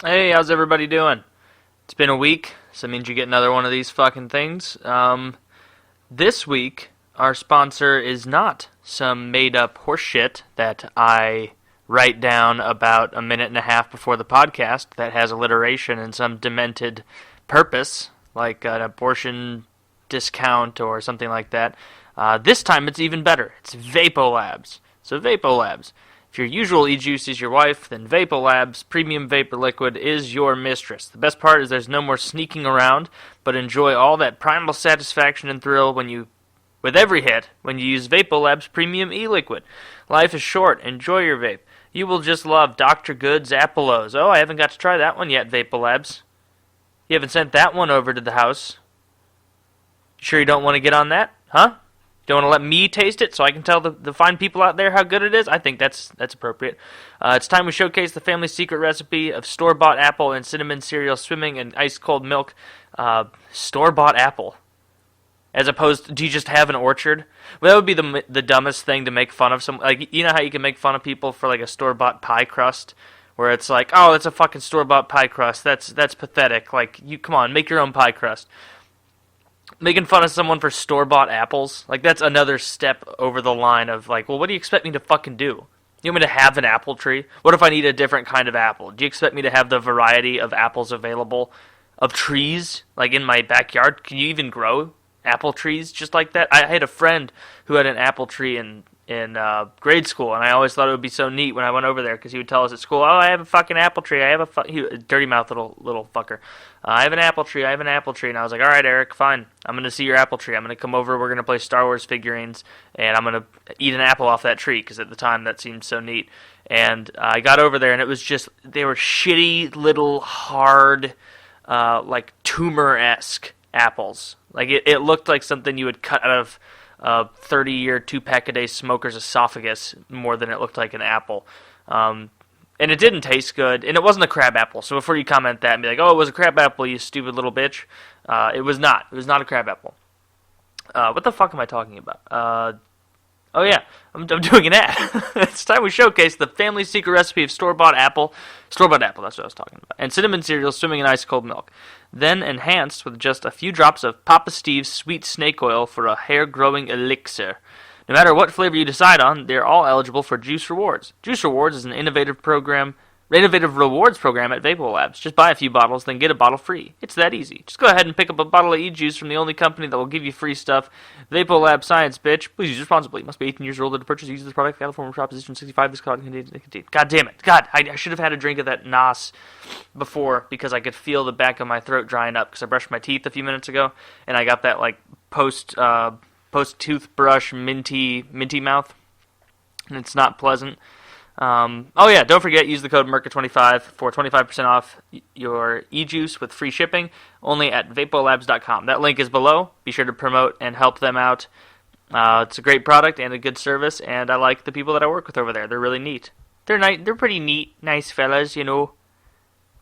Hey, how's everybody doing? It's been a week, so it means you get another one of these fucking things. This week, our sponsor is not some made-up horseshit that I write down about a minute and a half before the podcast that has alliteration and some demented purpose, like an abortion discount or something like that. This time it's even better. It's Vapolabs. So Vapolabs. If your usual e-juice is your wife, then Vapolabs Premium Vapor Liquid is your mistress. The best part is there's no more sneaking around, but enjoy all that primal satisfaction and thrill with every hit, when you use Vapolabs Premium E-Liquid. Life is short. Enjoy your vape. You will just love Dr. Good's Apollos. Oh, I haven't got to try that one yet, Vapolabs. You haven't sent that one over to the house. Sure you don't want to get on that? Huh? Don't want to let me taste it so I can tell the fine people out there how good it is? I think that's appropriate. It's time we showcase the family secret recipe of store-bought apple and cinnamon cereal swimming in ice-cold milk. Store-bought apple. As opposed to, do you just have an orchard? Well, that would be the dumbest thing to make fun of. Like, you know how you can make fun of people for like a store-bought pie crust? Where it's like, oh, that's a fucking store-bought pie crust. That's pathetic. Like, come on, make your own pie crust. Making fun of someone for store-bought apples, like, that's another step over the line of, like, well, what do you expect me to fucking do? You want me to have an apple tree? What if I need a different kind of apple? Do you expect me to have the variety of apples available, of trees, like, in my backyard? Can you even grow apple trees just like that? I had a friend who had an apple tree in grade school, and I always thought it would be so neat when I went over there, because he would tell us at school, oh, I have a fucking apple tree, I have a dirty mouth little fucker, I have an apple tree, and I was like, alright Eric, fine, I'm going to see your apple tree, I'm going to come over, we're going to play Star Wars figurines, and I'm going to eat an apple off that tree, because at the time that seemed so neat, and I got over there, and it was just, they were shitty, little, hard, like, tumor-esque apples. Like, it looked like something you would cut out of a 30-year, 2-pack-a-day smoker's esophagus more than it looked like an apple. And it didn't taste good, and it wasn't a crab apple. So before you comment that and be like, oh, it was a crab apple, you stupid little bitch, it was not. It was not a crab apple. What the fuck am I talking about? Oh yeah, I'm doing an ad. It's time we showcase the family secret recipe of store-bought apple. Store-bought apple, that's what I was talking about. And cinnamon cereal swimming in ice-cold milk. Then enhanced with just a few drops of Papa Steve's sweet snake oil for a hair-growing elixir. No matter what flavor you decide on, they're all eligible for Juice Rewards. Juice Rewards is an innovative rewards program at Vapolabs. Just buy a few bottles, then get a bottle free. It's that easy. Just go ahead and pick up a bottle of e-juice from the only company that will give you free stuff. Vapolab Science, bitch. Please use responsibly. Must be 18 years or older to purchase. Use this product. California Proposition 65. This card contains nicotine. God damn it. God, I should have had a drink of that NOS before, because I could feel the back of my throat drying up because I brushed my teeth a few minutes ago, and I got that like post toothbrush minty mouth, and it's not pleasant. Oh yeah, don't forget, use the code MurkaDurkah for 25% off your e-juice with free shipping, only at vapolabs.com. That link is below. Be sure to promote and help them out. It's a great product and a good service, and I like the people that I work with over there. They're really neat. They're pretty neat, nice fellas, you know.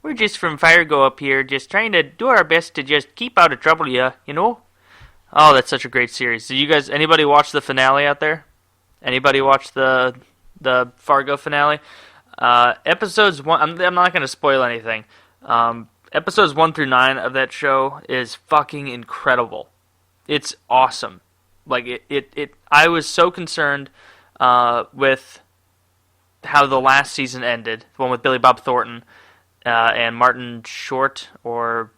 We're just from Fargo up here, just trying to do our best to just keep out of trouble, you know? Oh, that's such a great series. Did you guys, anybody watch the finale out there? Anybody watch the Fargo finale? Episodes 1, I'm not going to spoil anything. Episodes 1 through 9 of that show is fucking incredible. It's awesome. Like, I was so concerned with how the last season ended, the one with Billy Bob Thornton and Martin Short, or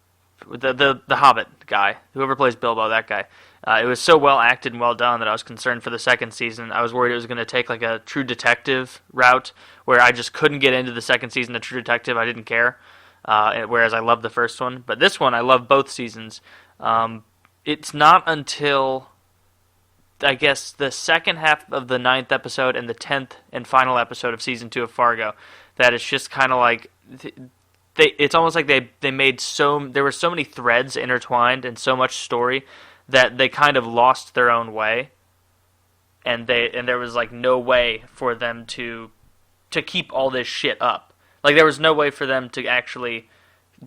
the Hobbit guy, whoever plays Bilbo, that guy. It was so well acted and well done that I was concerned for the second season. I was worried it was going to take like a True Detective route, where I just couldn't get into the second season of True Detective. I didn't care, whereas I loved the first one. But this one, I love both seasons. It's not until, I guess, the second half of the 9th episode and the 10th and final episode of season 2 of Fargo that it's just kind of like, it's almost like they made there were so many threads intertwined and so much story that they kind of lost their own way, and there was like no way for them to keep all this shit up. Like, there was no way for them to actually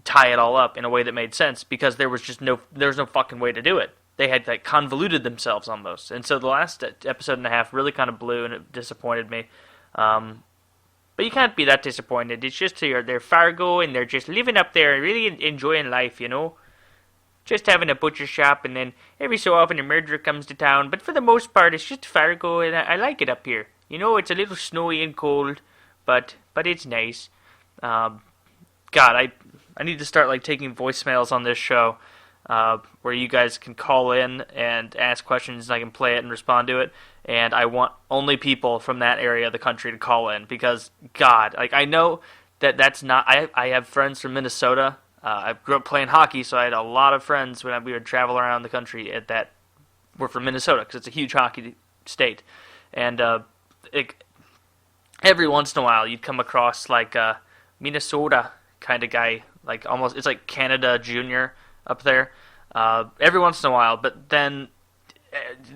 tie it all up in a way that made sense, because there was no fucking way to do it. They had like convoluted themselves almost, and so the last episode and a half really kind of blew, and it disappointed me. But But you can't be that disappointed. It's just they're Fargo and they're just living up there and really enjoying life, Just having a butcher shop, and then every so often a murderer comes to town. But for the most part, it's just Fargo, and I like it up here. It's a little snowy and cold, but it's nice. God, I need to start taking voicemails on this show, where you guys can call in and ask questions, and I can play it and respond to it. And I want only people from that area of the country to call in, because God, I know that's not. I have friends from Minnesota. I grew up playing hockey, so I had a lot of friends when we would travel around the country that were from Minnesota, because it's a huge hockey state. And every once in a while, you'd come across a Minnesota kind of guy, almost, it's like Canada Junior up there, every once in a while. But then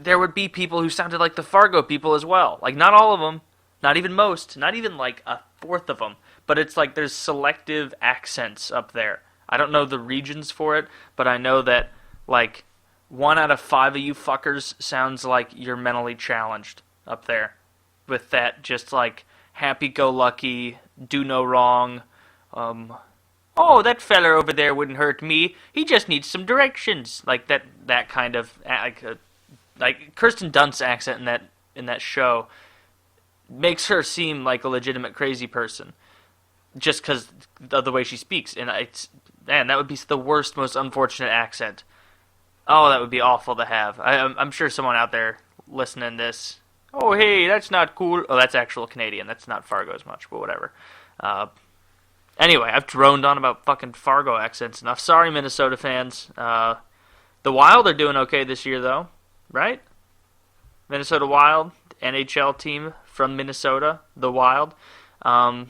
there would be people who sounded like the Fargo people as well. Not all of them, not even most, not even a fourth of them. But it's there's selective accents up there. I don't know the regions for it, but I know that 1 out of 5 of you fuckers sounds like you're mentally challenged up there, with that just happy-go-lucky, do no wrong. Oh, that feller over there wouldn't hurt me. He just needs some directions. That kind of Kirsten Dunst's accent in that show makes her seem like a legitimate crazy person, just because of the way she speaks. And man, that would be the worst, most unfortunate accent. Oh, that would be awful to have. I'm sure someone out there listening to this, oh, hey, that's not cool. Oh, that's actual Canadian. That's not Fargo as much, but whatever. Anyway, I've droned on about fucking Fargo accents enough. Sorry, Minnesota fans. The Wild are doing okay this year, though, right? Minnesota Wild, NHL team from Minnesota, the Wild. Let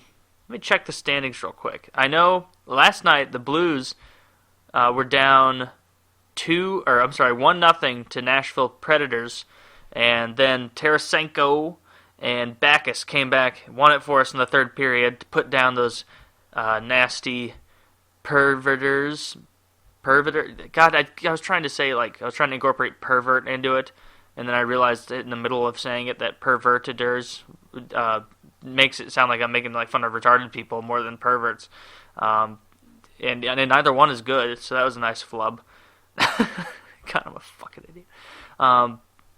me check the standings real quick. I know last night the Blues were down 1-0 to Nashville Predators, and then Tarasenko and Backus came back, won it for us in the third period to put down those nasty perverters. God, I was trying to say, I was trying to incorporate pervert into it, and then I realized in the middle of saying it that perverteders makes it sound like I'm making fun of retarded people more than perverts. And neither one is good, so that was a nice flub. God, I'm a fucking idiot.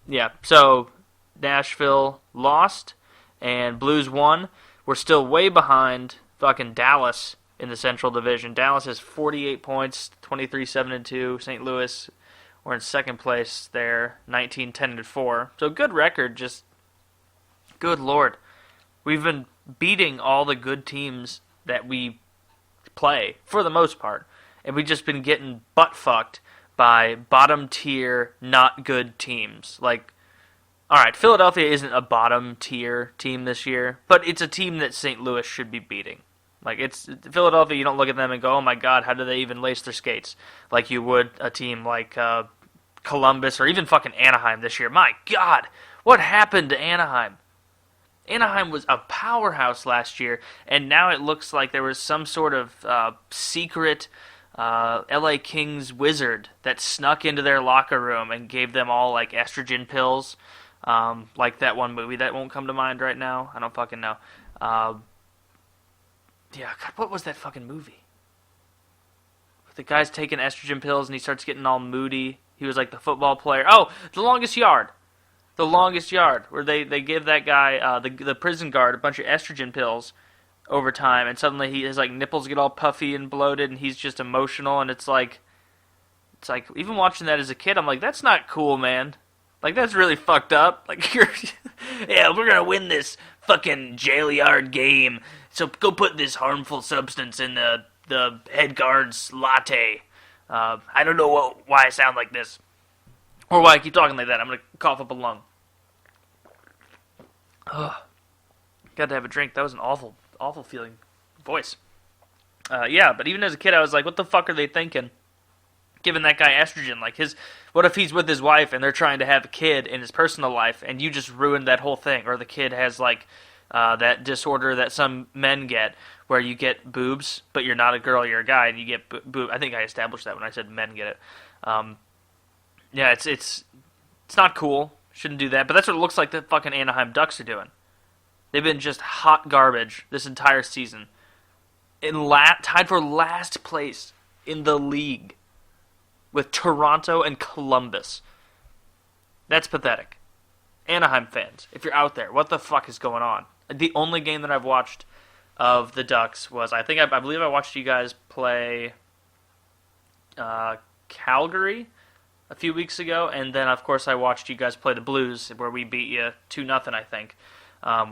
Yeah, so Nashville lost, and Blues won. We're still way behind fucking Dallas in the Central Division. Dallas has 48 points, 23-7-2. St. Louis, we're in second place there, 19-10-4. So good record, just good lord. We've been beating all the good teams that we play, for the most part. And we've just been getting butt-fucked by bottom-tier, not good teams. Alright, Philadelphia isn't a bottom-tier team this year, but it's a team that St. Louis should be beating. It's Philadelphia, you don't look at them and go, oh my god, how do they even lace their skates? Like you would a team like Columbus or even fucking Anaheim this year. My god, what happened to Anaheim? Anaheim was a powerhouse last year, and now it looks like there was some sort of secret LA Kings wizard that snuck into their locker room and gave them all estrogen pills, like that one movie that won't come to mind right now. I don't fucking know. Yeah, God, what was that fucking movie? The guy's taking estrogen pills and he starts getting all moody. He was the football player. Oh, The Longest Yard. The Longest Yard, where they give that guy, the prison guard, a bunch of estrogen pills over time, and suddenly his nipples get all puffy and bloated, and he's just emotional, and it's even watching that as a kid, I'm like, that's not cool, man. That's really fucked up. Yeah, we're gonna win this fucking jail yard game, so go put this harmful substance in the head guard's latte. I don't know why I sound like this. Or why I keep talking like that. I'm going to cough up a lung. Ugh. Got to have a drink. That was an awful, awful feeling voice. Yeah, but even as a kid, I was like, what the fuck are they thinking? Giving that guy estrogen. What if he's with his wife and they're trying to have a kid in his personal life and you just ruined that whole thing? Or the kid has that disorder that some men get where you get boobs, but you're not a girl, you're a guy, and you get boob. I think I established that when I said men get it. Yeah, it's not cool. Shouldn't do that. But that's what it looks like the fucking Anaheim Ducks are doing. They've been just hot garbage this entire season. Tied for last place in the league with Toronto and Columbus. That's pathetic. Anaheim fans, if you're out there, what the fuck is going on? The only game that I've watched of the Ducks was, I believe I watched you guys play Calgary a few weeks ago, and then of course I watched you guys play the Blues, where we beat you 2-0, I think.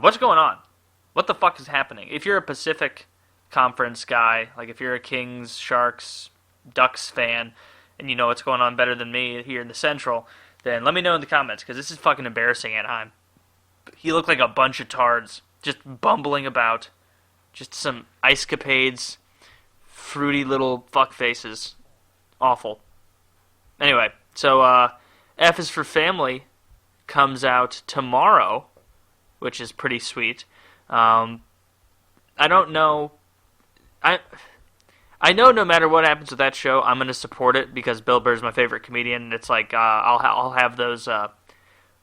What's going on? What the fuck is happening? If you're a Pacific Conference guy, like if you're a Kings, Sharks, Ducks fan, and you know what's going on better than me here in the Central, then let me know in the comments, because this is fucking embarrassing, Anaheim. You look like a bunch of tards, just bumbling about. Just some ice capades, fruity little fuck faces. Awful. Anyway, so F is for Family comes out tomorrow, which is pretty sweet. I don't know. I know no matter what happens with that show, I'm going to support it because Bill Burr's my favorite comedian, and it's like I'll have those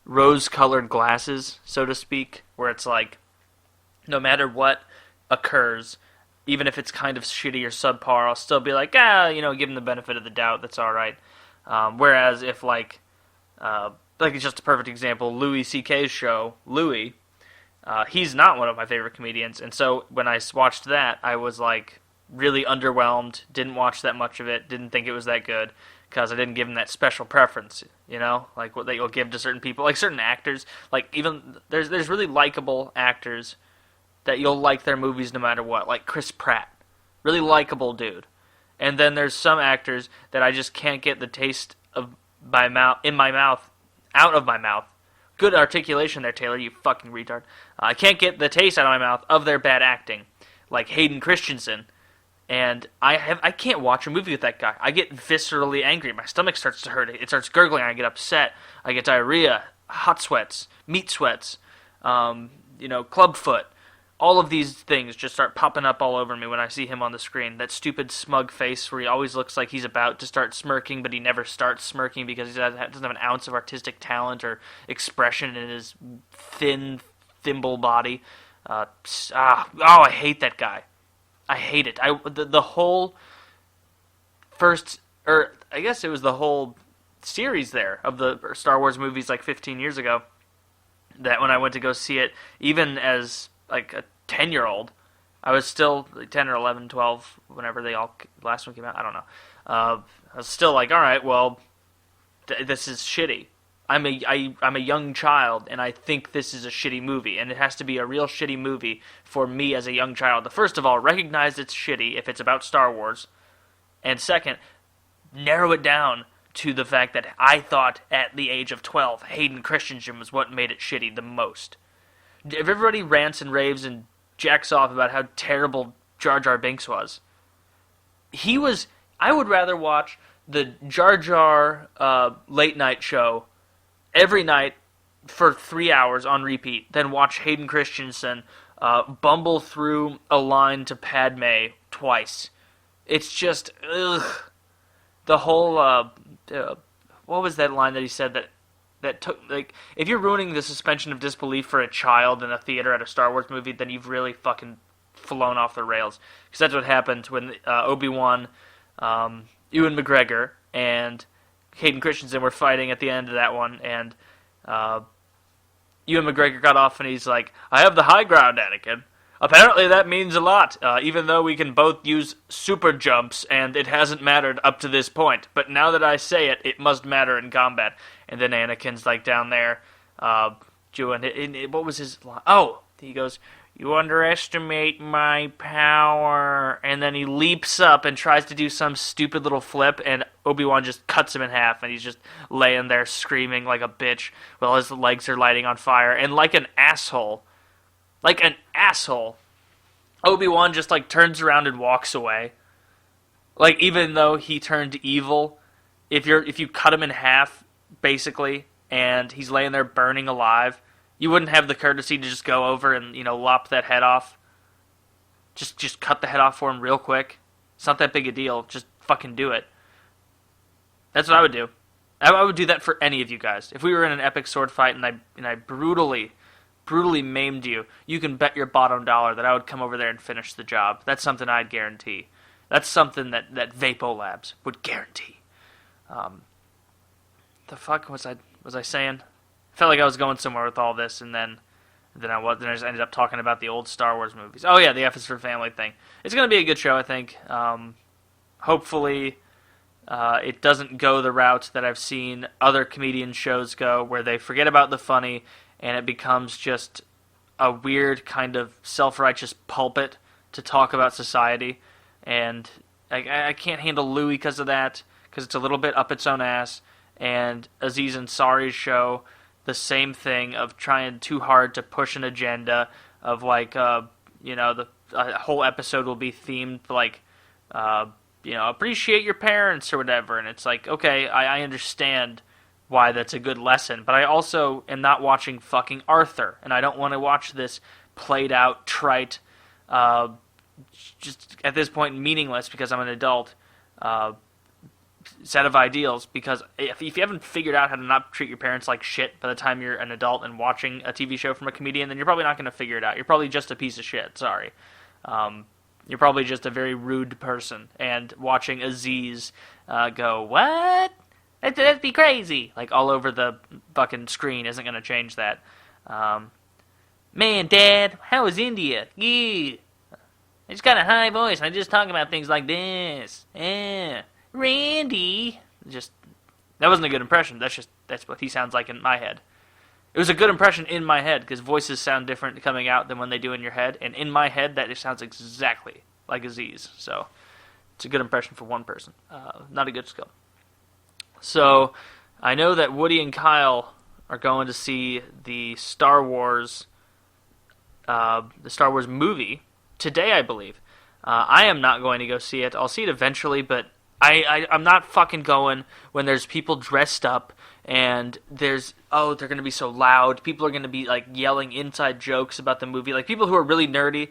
rose-colored glasses, so to speak, where it's like no matter what occurs, even if it's kind of shitty or subpar, I'll still be like, give him the benefit of the doubt, that's all right. Whereas if like it's just a perfect example, Louis C.K.'s show, Louis, he's not one of my favorite comedians, and so when I watched that, I was like really underwhelmed, didn't watch that much of it, didn't think it was that good, because I didn't give him that special preference, like what that you'll give to certain people, like certain actors, like even, there's really likable actors that you'll like their movies no matter what, like Chris Pratt, really likable dude, and then there's some actors that I just can't get the taste of my mouth, out of my mouth. Good articulation there, Taylor, you fucking retard. I can't get the taste out of my mouth of their bad acting, like Hayden Christensen. And I can't watch a movie with that guy. I get viscerally angry. My stomach starts to hurt. It starts gurgling. I get upset. I get diarrhea, hot sweats, meat sweats, clubfoot. All of these things just start popping up all over me when I see him on the screen. That stupid smug face where he always looks like he's about to start smirking, but he never starts smirking because he doesn't have an ounce of artistic talent or expression in his thin, thimble body. I hate that guy. I hate it. The whole first, or I guess it was the whole series there of the Star Wars movies like 15 years ago, that when I went to go see it, even as like a 10-year-old, I was still like 10 or 11, 12, whenever the last one came out, I don't know. I was still like, all right, well, this is shitty. I'm a young child, and I think this is a shitty movie, and it has to be a real shitty movie for me as a young child. First of all, recognize it's shitty if it's about Star Wars, and second, narrow it down to the fact that I thought at the age of 12, Hayden Christensen was what made it shitty the most. If everybody rants and raves and jacks off about how terrible Jar Jar Binks was, I would rather watch the Jar Jar late night show every night for 3 hours on repeat than watch Hayden Christensen bumble through a line to Padme twice. It's just, ugh. The whole, what was that line that he said that took, like, if you're ruining the suspension of disbelief for a child in a theater at a Star Wars movie, then you've really fucking flown off the rails. Because that's what happened when Obi-Wan, Ewan McGregor, and Hayden Christensen were fighting at the end of that one, and Ewan McGregor got off and he's like, I have the high ground, Anakin. Apparently that means a lot, even though we can both use super jumps, and it hasn't mattered up to this point. But now that I say it, it must matter in combat. And then Anakin's like down there, doing, what was his line? Oh, he goes, you underestimate my power. And then he leaps up and tries to do some stupid little flip, and Obi-Wan just cuts him in half, and he's just laying there screaming like a bitch while his legs are lighting on fire. And like an asshole, Obi-Wan just like turns around and walks away. Like, even though he turned evil, if you cut him in half, basically, and he's laying there burning alive, you wouldn't have the courtesy to just go over and, lop that head off. Just cut the head off for him real quick. It's not that big a deal. Just fucking do it. That's what I would do. I would do that for any of you guys. If we were in an epic sword fight and I brutally brutally maimed you, you can bet your bottom dollar that I would come over there and finish the job. That's something I'd guarantee. That's something that Vapo Labs would guarantee. The fuck was I saying? I felt like I was going somewhere with all this, and then I just ended up talking about the old Star Wars movies. Oh yeah, the F is for Family thing. It's gonna be a good show, I think. Hopefully, it doesn't go the route that I've seen other comedian shows go, where they forget about the funny and it becomes just a weird kind of self-righteous pulpit to talk about society. And I can't handle Louis because of that, because it's a little bit up its own ass. And Aziz Ansari's show, the same thing of trying too hard to push an agenda of like, the whole episode will be themed like, appreciate your parents or whatever. And it's like, okay, I understand why that's a good lesson, but I also am not watching fucking Arthur, and I don't want to watch this played out, trite, just at this point meaningless because I'm an adult, set of ideals. Because if you haven't figured out how to not treat your parents like shit by the time you're an adult and watching a TV show from a comedian, then you're probably not going to figure it out. You're probably just a piece of shit, sorry. You're probably just a very rude person, and watching Aziz go, what? That'd be crazy, like all over the fucking screen isn't going to change that. Man, Dad, how was India? Yeah. I just got a high voice, and I just talk about things like this. Yeah. Randy. That wasn't a good impression. That's what he sounds like in my head. It was a good impression in my head, because voices sound different coming out than when they do in your head, and in my head, that just sounds exactly like Aziz. So, it's a good impression for one person. Not a good skill. So, I know that Woody and Kyle are going to see the Star Wars movie today, I believe. I am not going to go see it. I'll see it eventually, but I'm not fucking going when there's people dressed up and they're going to be so loud. People are going to be like yelling inside jokes about the movie. Like people who are really nerdy,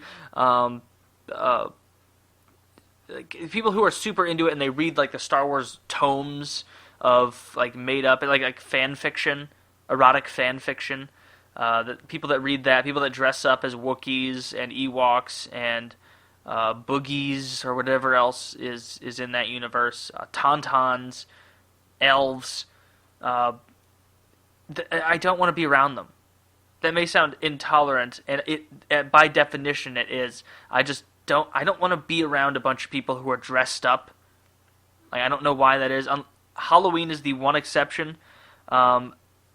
like people who are super into it and they read like the Star Wars tomes of like made up like fan fiction, erotic fan fiction. The people that read that, people that dress up as Wookiees and Ewoks and boogies or whatever else is in that universe, Tauntauns, elves. I don't want to be around them. That may sound intolerant, and it by definition it is. I don't want to be around a bunch of people who are dressed up. Like I don't know why that is. Halloween is the one exception.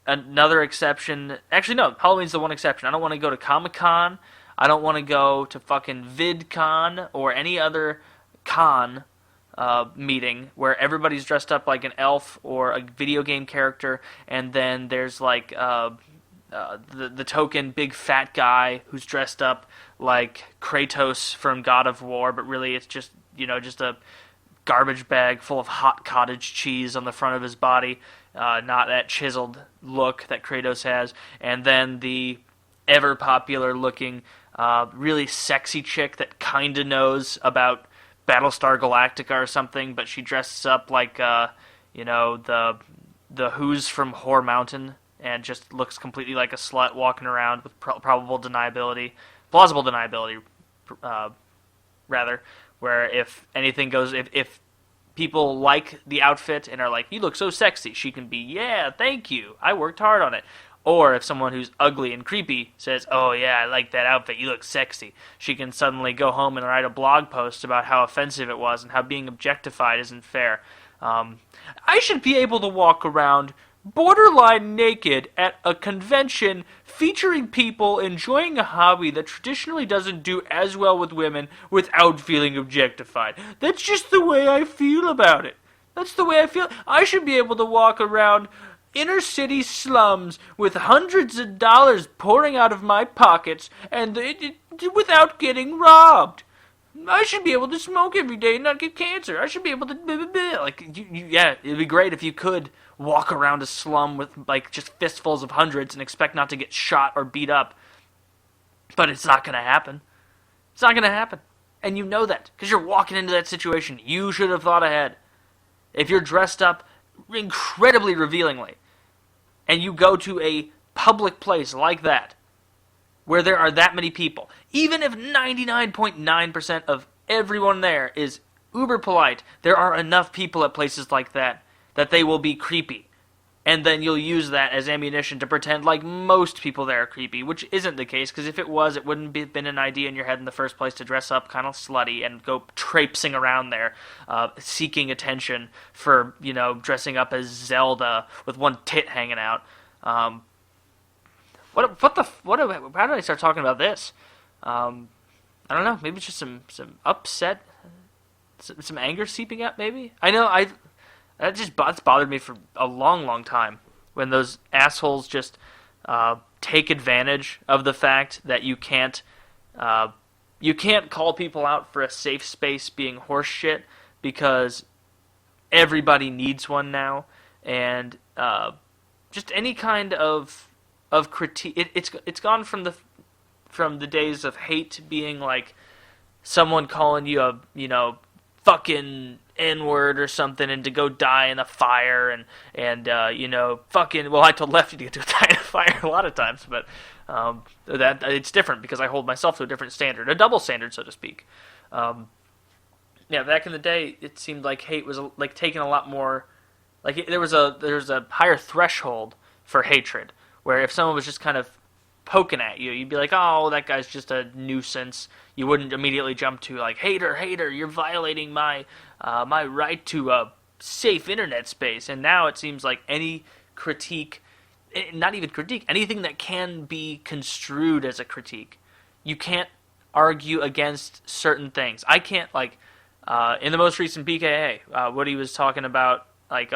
Another exception... Actually, no. Halloween's the one exception. I don't want to go to Comic-Con. I don't want to go to fucking VidCon or any other con meeting where everybody's dressed up like an elf or a video game character, and then there's like the token big fat guy who's dressed up like Kratos from God of War, but really it's just a garbage bag full of hot cottage cheese on the front of his body, not that chiseled look that Kratos has, and then the ever popular looking really sexy chick that kinda knows about Battlestar Galactica or something, but she dresses up like the Who's from Whore Mountain and just looks completely like a slut walking around with plausible deniability, rather, where if anything goes, if people like the outfit and are like, you look so sexy, she can be, yeah, thank you, I worked hard on it. Or if someone who's ugly and creepy says, oh yeah, I like that outfit, you look sexy, she can suddenly go home and write a blog post about how offensive it was and how being objectified isn't fair. I should be able to walk around borderline naked at a convention featuring people enjoying a hobby that traditionally doesn't do as well with women without feeling objectified. That's just the way I feel about it. That's the way I feel. I should be able to walk around inner city slums with hundreds of dollars pouring out of my pockets and without getting robbed. I should be able to smoke every day and not get cancer. I should be able to... yeah, it'd be great if you could walk around a slum with like just fistfuls of hundreds and expect not to get shot or beat up. But it's not going to happen. It's not going to happen. And you know that because you're walking into that situation. You should have thought ahead. If you're dressed up incredibly revealingly and you go to a public place like that, where there are that many people, even if 99.9% of everyone there is uber polite, there are enough people at places like that that they will be creepy. And then you'll use that as ammunition to pretend like most people there are creepy, which isn't the case, because if it was, it wouldn't have been an idea in your head in the first place to dress up kind of slutty and go traipsing around there, seeking attention for, dressing up as Zelda with one tit hanging out. How did I start talking about this? I don't know, maybe it's just some upset, some anger seeping out, maybe? That's bothered me for a long, long time, when those assholes just take advantage of the fact that you can't call people out for a safe space being horse shit, because everybody needs one now, and just any kind of critique. It's gone from the days of hate being like someone calling you a fucking N-word or something, and to go die in a fire, and fucking, well, I told Lefty to die in a fire a lot of times, but that it's different because I hold myself to a different standard, a double standard, so to speak. Back in the day, it seemed like hate was like taken a lot more, like there was a higher threshold for hatred, where if someone was just kind of poking at you, you'd be like, oh, that guy's just a nuisance. You wouldn't immediately jump to like, hater, you're violating my right to a safe internet space. And now it seems like any critique, not even critique, anything that can be construed as a critique, you can't argue against certain things. I can't, like, in the most recent BKA, what he was talking about, like,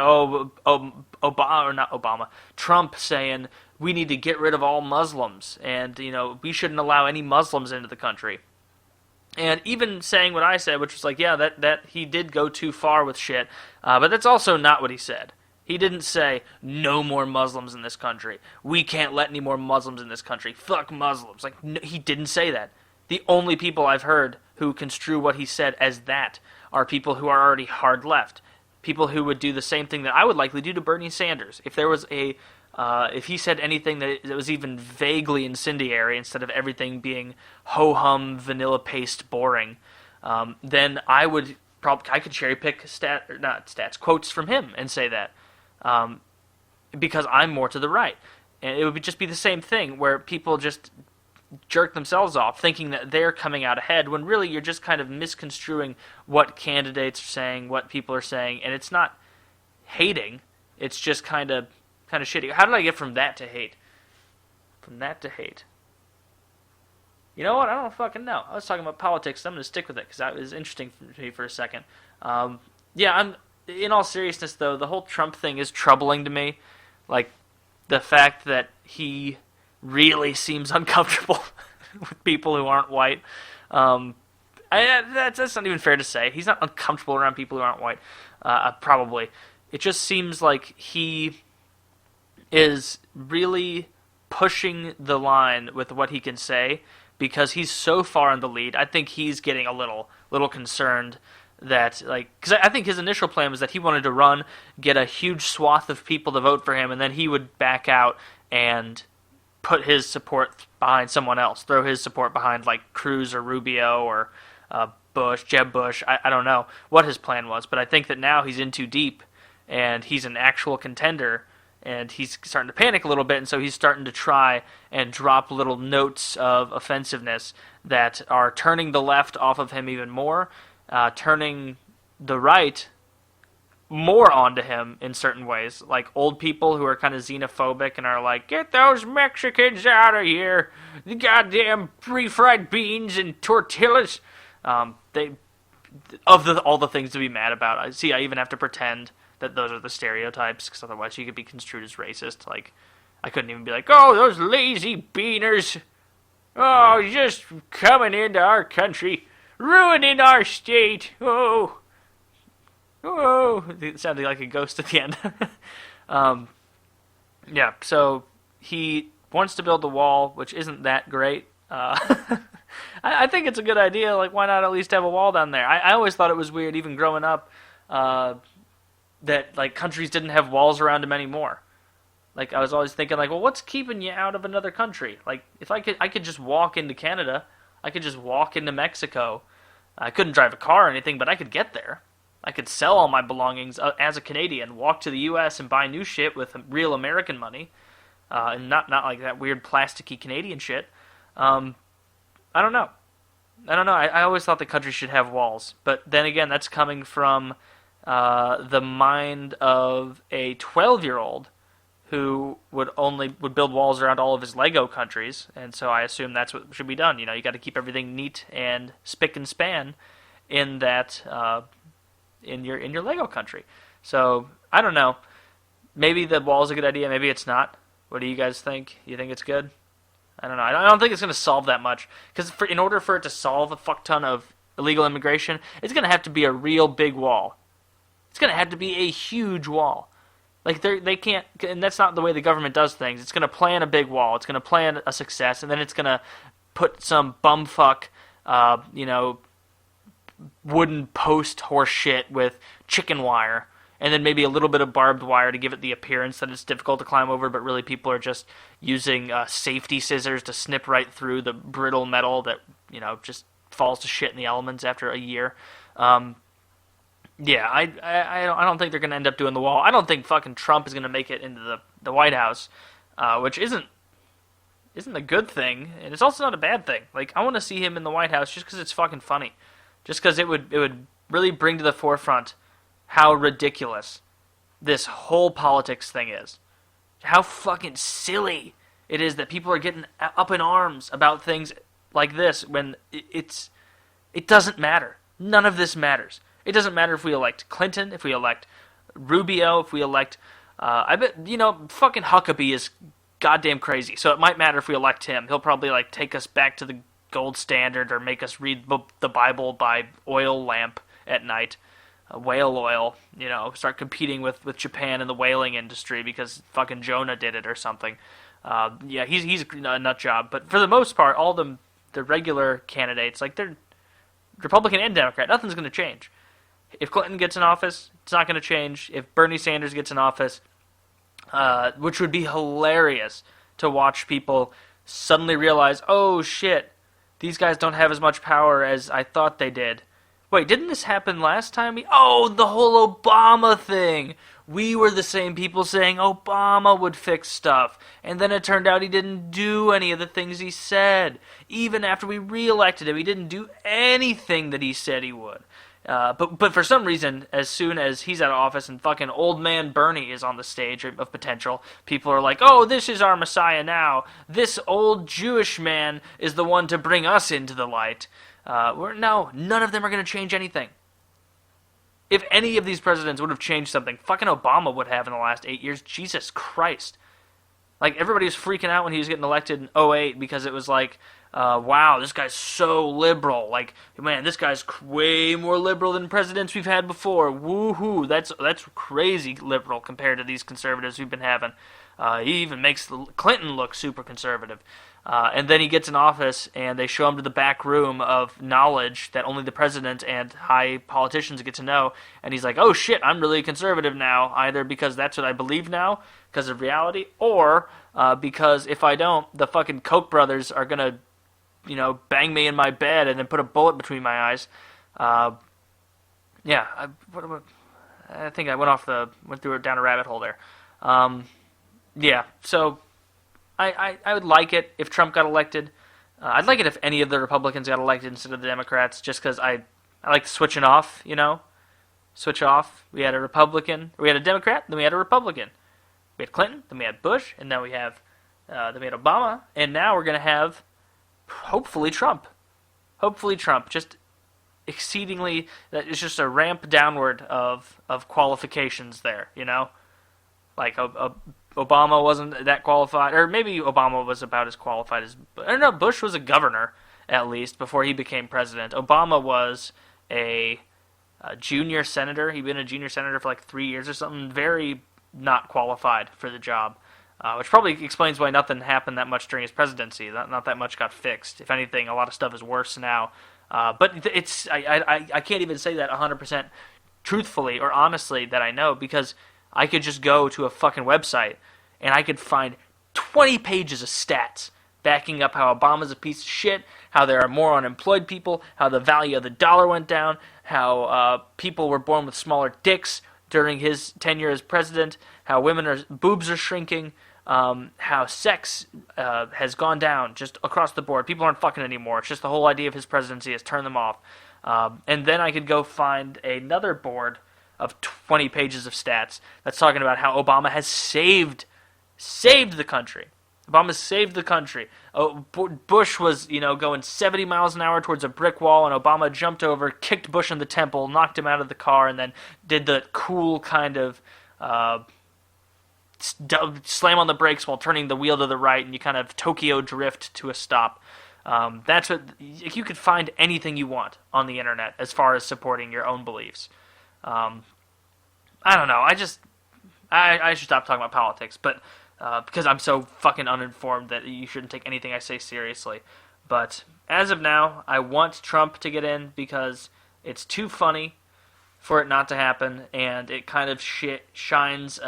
Trump saying we need to get rid of all Muslims, and, we shouldn't allow any Muslims into the country. And even saying what I said, which was like, yeah, that he did go too far with shit, but that's also not what he said. He didn't say, no more Muslims in this country. We can't let any more Muslims in this country. Fuck Muslims. Like, no, he didn't say that. The only people I've heard who construe what he said as that are people who are already hard left. People who would do the same thing that I would likely do to Bernie Sanders. If there was if he said anything that was even vaguely incendiary, instead of everything being ho-hum, vanilla paste, boring, then I could cherry pick quotes from him and say that, because I'm more to the right. And it would just be the same thing, where people just jerk themselves off thinking that they're coming out ahead, when really you're just kind of misconstruing what candidates are saying, what people are saying, and it's not hating, it's just kind of shitty. How did I get from that to hate? From that to hate. You know what? I don't fucking know. I was talking about politics, so I'm going to stick with it, because that was interesting for me for a second. In all seriousness, though, the whole Trump thing is troubling to me. Like, the fact that he really seems uncomfortable with people who aren't white. That's not even fair to say. He's not uncomfortable around people who aren't white, probably. It just seems like he is really pushing the line with what he can say, because he's so far in the lead. I think he's getting a little concerned that, like, because I think his initial plan was that he wanted to run, get a huge swath of people to vote for him, and then he would back out and put his support behind someone else, throw his support behind, like, Cruz or Rubio or Jeb Bush. I don't know what his plan was, but I think that now he's in too deep, and he's an actual contender, and he's starting to panic a little bit, and so he's starting to try and drop little notes of offensiveness that are turning the left off of him even more, turning the right more onto him in certain ways, like old people who are kind of xenophobic and are like, get those Mexicans out of here, the goddamn refried beans and tortillas. All the things to be mad about. I even have to pretend that those are the stereotypes, because otherwise you could be construed as racist. Like, I couldn't even be like, oh, those lazy beaners, oh, just coming into our country, ruining our state, oh, it sounded like a ghost at the end. So he wants to build the wall, which isn't that great. I think it's a good idea. Like, why not at least have a wall down there? I always thought it was weird, even growing up, that, like, countries didn't have walls around them anymore. Like, I was always thinking, like, well, what's keeping you out of another country? Like, if I could just walk into Canada. I could just walk into Mexico. I couldn't drive a car or anything, but I could get there. I could sell all my belongings as a Canadian, walk to the U.S. and buy new shit with real American money, and not like that weird plasticky Canadian shit. I don't know. I always thought the country should have walls, but then again, that's coming from the mind of a 12-year-old who would build walls around all of his Lego countries, and so I assume that's what should be done. You know, you got to keep everything neat and spick and span in that in your Lego country. So I don't know. Maybe the wall's a good idea. Maybe it's not. What do you guys think? You think it's good? I don't know. I don't think it's going to solve that much, because in order for it to solve a fuck ton of illegal immigration, it's going to have to be a real big wall. It's going to have to be a huge wall. Like, they can't, and that's not the way the government does things. It's going to plan a big wall. It's going to plan a success, and then it's going to put some bumfuck, wooden post horse shit with chicken wire, and then maybe a little bit of barbed wire to give it the appearance that it's difficult to climb over, but really people are just using safety scissors to snip right through the brittle metal that, just falls to shit in the elements after a year. Yeah, I don't think they're going to end up doing the wall. I don't think fucking Trump is going to make it into the White House, which isn't a good thing, and it's also not a bad thing. Like, I want to see him in the White House just because it's fucking funny, just because it would really bring to the forefront how ridiculous this whole politics thing is, how fucking silly it is that people are getting up in arms about things like this when it doesn't matter. None of this matters. It doesn't matter if we elect Clinton, if we elect Rubio, if we elect... I bet, fucking Huckabee is goddamn crazy, so it might matter if we elect him. He'll probably, take us back to the gold standard or make us read the Bible by oil lamp at night. Whale oil, start competing with Japan in the whaling industry because fucking Jonah did it or something. Yeah, he's a nut job. But for the most part, all the regular candidates, they're Republican and Democrat, nothing's going to change. If Clinton gets in office, it's not going to change. If Bernie Sanders gets in office, which would be hilarious to watch people suddenly realize, oh shit, these guys don't have as much power as I thought they did. Wait, didn't this happen last time? Oh, the whole Obama thing. We were the same people saying Obama would fix stuff, and then it turned out he didn't do any of the things he said. Even after we re-elected him, he didn't do anything that he said he would. But for some reason, as soon as he's out of office and fucking old man Bernie is on the stage of potential, people are like, oh, this is our Messiah now. This old Jewish man is the one to bring us into the light. No, none of them are going to change anything. If any of these presidents would have changed something, fucking Obama would have in the last 8 years. Jesus Christ. Everybody was freaking out when he was getting elected in 2008 because it was wow, this guy's so liberal. Man, this guy's way more liberal than presidents we've had before. Woohoo, that's crazy liberal compared to these conservatives we've been having. He even makes Clinton look super conservative. And then he gets in office, and they show him to the back room of knowledge that only the president and high politicians get to know. And he's like, oh shit, I'm really conservative now, either because that's what I believe now, because of reality, or because if I don't, the fucking Koch brothers are going to, bang me in my bed and then put a bullet between my eyes. Yeah, I think I went down a rabbit hole there. Yeah, so I would like it if Trump got elected. I'd like it if any of the Republicans got elected instead of the Democrats, just because I like switching off, Switch off. We had a Democrat, then we had a Republican. We had Clinton, then we had Bush, and now we had Obama, and now we're going to have, hopefully, Trump. Just exceedingly, it's just a ramp downward of qualifications there, Obama wasn't that qualified, or maybe Obama was about as qualified as... I don't know, Bush was a governor, at least, before he became president. Obama was a junior senator. He'd been a junior senator for 3 years or something. Very not qualified for the job, which probably explains why nothing happened that much during his presidency. Not that much got fixed. If anything, a lot of stuff is worse now. But I can't even say that 100% truthfully or honestly that I know, because I could just go to a fucking website and I could find 20 pages of stats backing up how Obama's a piece of shit, how there are more unemployed people, how the value of the dollar went down, how people were born with smaller dicks during his tenure as president, how boobs are shrinking, how sex has gone down just across the board. People aren't fucking anymore. It's just the whole idea of his presidency has turned them off. And then I could go find another board of 20 pages of stats that's talking about how Obama has saved the country. Obama saved the country. Bush was, going 70 miles an hour towards a brick wall, and Obama jumped over, kicked Bush in the temple, knocked him out of the car, and then did the cool kind of slam on the brakes while turning the wheel to the right, and you kind of Tokyo drift to a stop. That's what you could find anything you want on the internet as far as supporting your own beliefs. I don't know. I should stop talking about politics, but because I'm so fucking uninformed that you shouldn't take anything I say seriously. But as of now, I want Trump to get in because it's too funny for it not to happen, and it kind of shines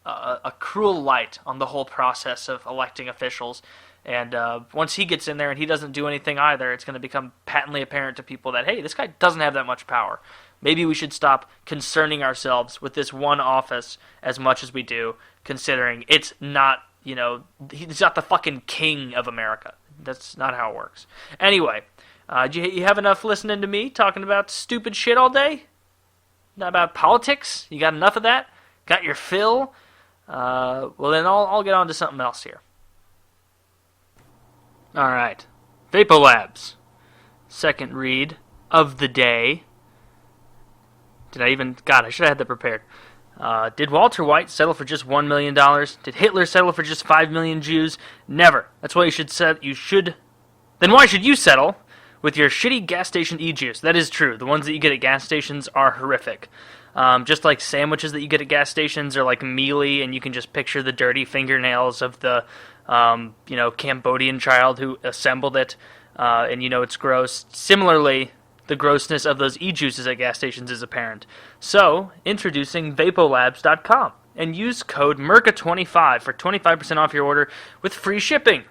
a cruel light on the whole process of electing officials. And once he gets in there and he doesn't do anything either, it's going to become patently apparent to people that, hey, this guy doesn't have that much power. Maybe we should stop concerning ourselves with this one office as much as we do, considering it's not, he's not the fucking king of America. That's not how it works. Anyway, you have enough listening to me talking about stupid shit all day? Not about politics? You got enough of that? Got your fill? Well, then I'll get on to something else here. Alright. Vapolabs. Second read of the day. God, I should have had that prepared. Did Walter White settle for just $1 million? Did Hitler settle for just 5 million Jews? Never. That's why Then why should you settle with your shitty gas station e-juice? That is true. The ones that you get at gas stations are horrific. Just like sandwiches that you get at gas stations are like mealy, and you can just picture the dirty fingernails of the, Cambodian child who assembled it, and it's gross. Similarly, the grossness of those e-juices at gas stations is apparent. So, introducing Vapolabs.com, and use code MurkaDurkah for 25% off your order with free shipping.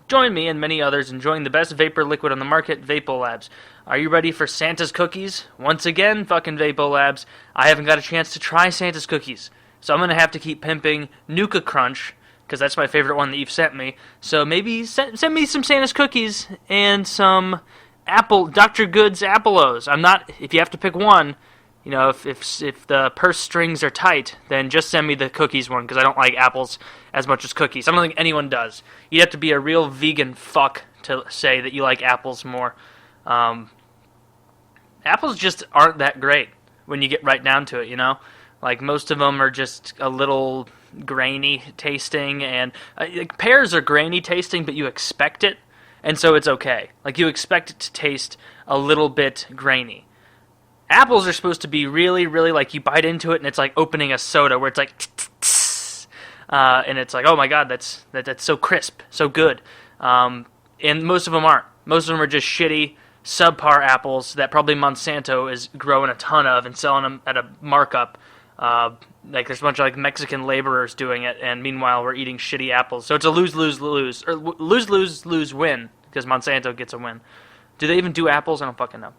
Join me and many others enjoying the best vapor liquid on the market, Vapolabs. Are you ready for Santa's cookies? Once again, fucking Vapolabs. I haven't got a chance to try Santa's cookies, so I'm going to have to keep pimping Nuka Crunch, because that's my favorite one that you've sent me. So maybe send me some Santa's cookies and some Dr. Good's Apple-O's. If you have to pick one, if the purse strings are tight, then just send me the cookies one, because I don't like apples as much as cookies. I don't think anyone does. You'd have to be a real vegan fuck to say that you like apples more. Apples just aren't that great when you get right down to it, Like, most of them are just a little grainy tasting, and pears are grainy tasting, but you expect it, and so it's okay. Like, you expect it to taste a little bit grainy. Apples are supposed to be really, really, like, you bite into it, and it's like opening a soda, where it's like, and it's like, oh my god, that's so crisp, so good. And most of them aren't. Most of them are just shitty, subpar apples that probably Monsanto is growing a ton of and selling them at a markup. Like, there's a bunch of, like, Mexican laborers doing it, and meanwhile we're eating shitty apples. So it's a lose-lose-lose, or lose-lose-lose-win, because Monsanto gets a win. Do they even do apples? I don't fucking know.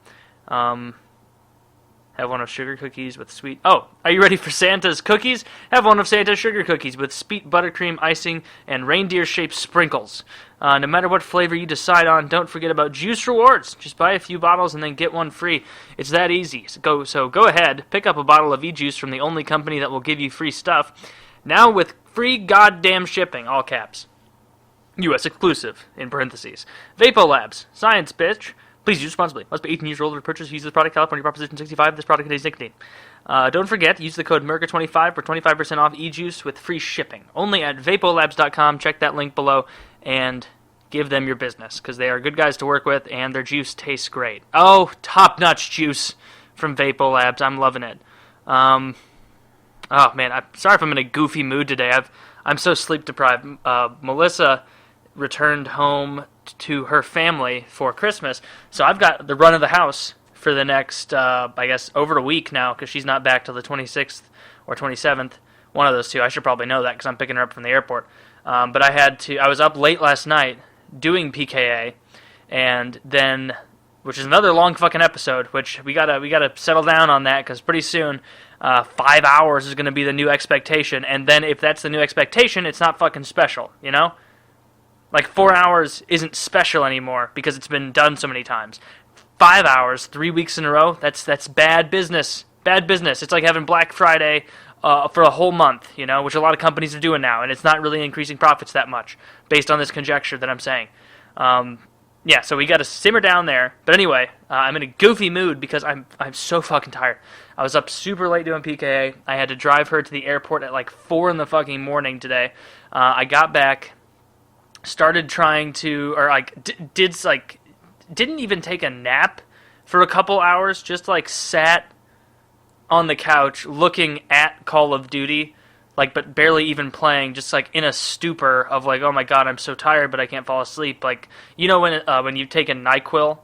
Have one of sugar cookies with sweet... Oh, are you ready for Santa's cookies? Have one of Santa's sugar cookies with sweet buttercream icing and reindeer-shaped sprinkles. No matter what flavor you decide on, don't forget about Juice Rewards. Just buy a few bottles and then get one free. It's that easy. So go ahead, pick up a bottle of e-juice from the only company that will give you free stuff. Now with free goddamn shipping, all caps. U.S. exclusive, in parentheses. Vapolabs. Science, bitch. Please use responsibly. Must be 18 years or older to purchase. Use this product. California Proposition 65. This product contains nicotine. Don't forget, use the code MurkaDurkah for 25% off e-juice with free shipping. Only at Vapolabs.com. Check that link below and give them your business, because they are good guys to work with, and their juice tastes great. Oh, top-notch juice from Vapolabs. I'm loving it. Oh, man, I'm sorry if I'm in a goofy mood today. I'm so sleep-deprived. Melissa returned home to her family for Christmas, so I've got the run of the house for the next, I guess, over a week now, because she's not back till the 26th or 27th, One of those two. I should probably know that because I'm picking her up from the airport. But I was up late last night doing PKA, and then, which is another long fucking episode, which we gotta settle down on that because pretty soon, 5 hours is gonna be the new expectation, and then if that's the new expectation, it's not fucking special, you know? Like 4 hours isn't special anymore because it's been done so many times. 5 hours, 3 weeks in a row, that's bad business. Bad business. It's like having Black Friday for a whole month, you know, which a lot of companies are doing now, and it's not really increasing profits that much, based on this conjecture that I'm saying. Yeah, so we got to simmer down there. But anyway, I'm in a goofy mood because I'm so fucking tired. I was up super late doing PKA. I had to drive her to the airport at like 4 in the fucking morning today. I got back, started trying to, or like didn't even take a nap for a couple hours. Just like sat on the couch looking at Call of Duty, like, but barely even playing, just like in a stupor of like, oh my god, I'm so tired, but I can't fall asleep. Like, you know when you've taken NyQuil,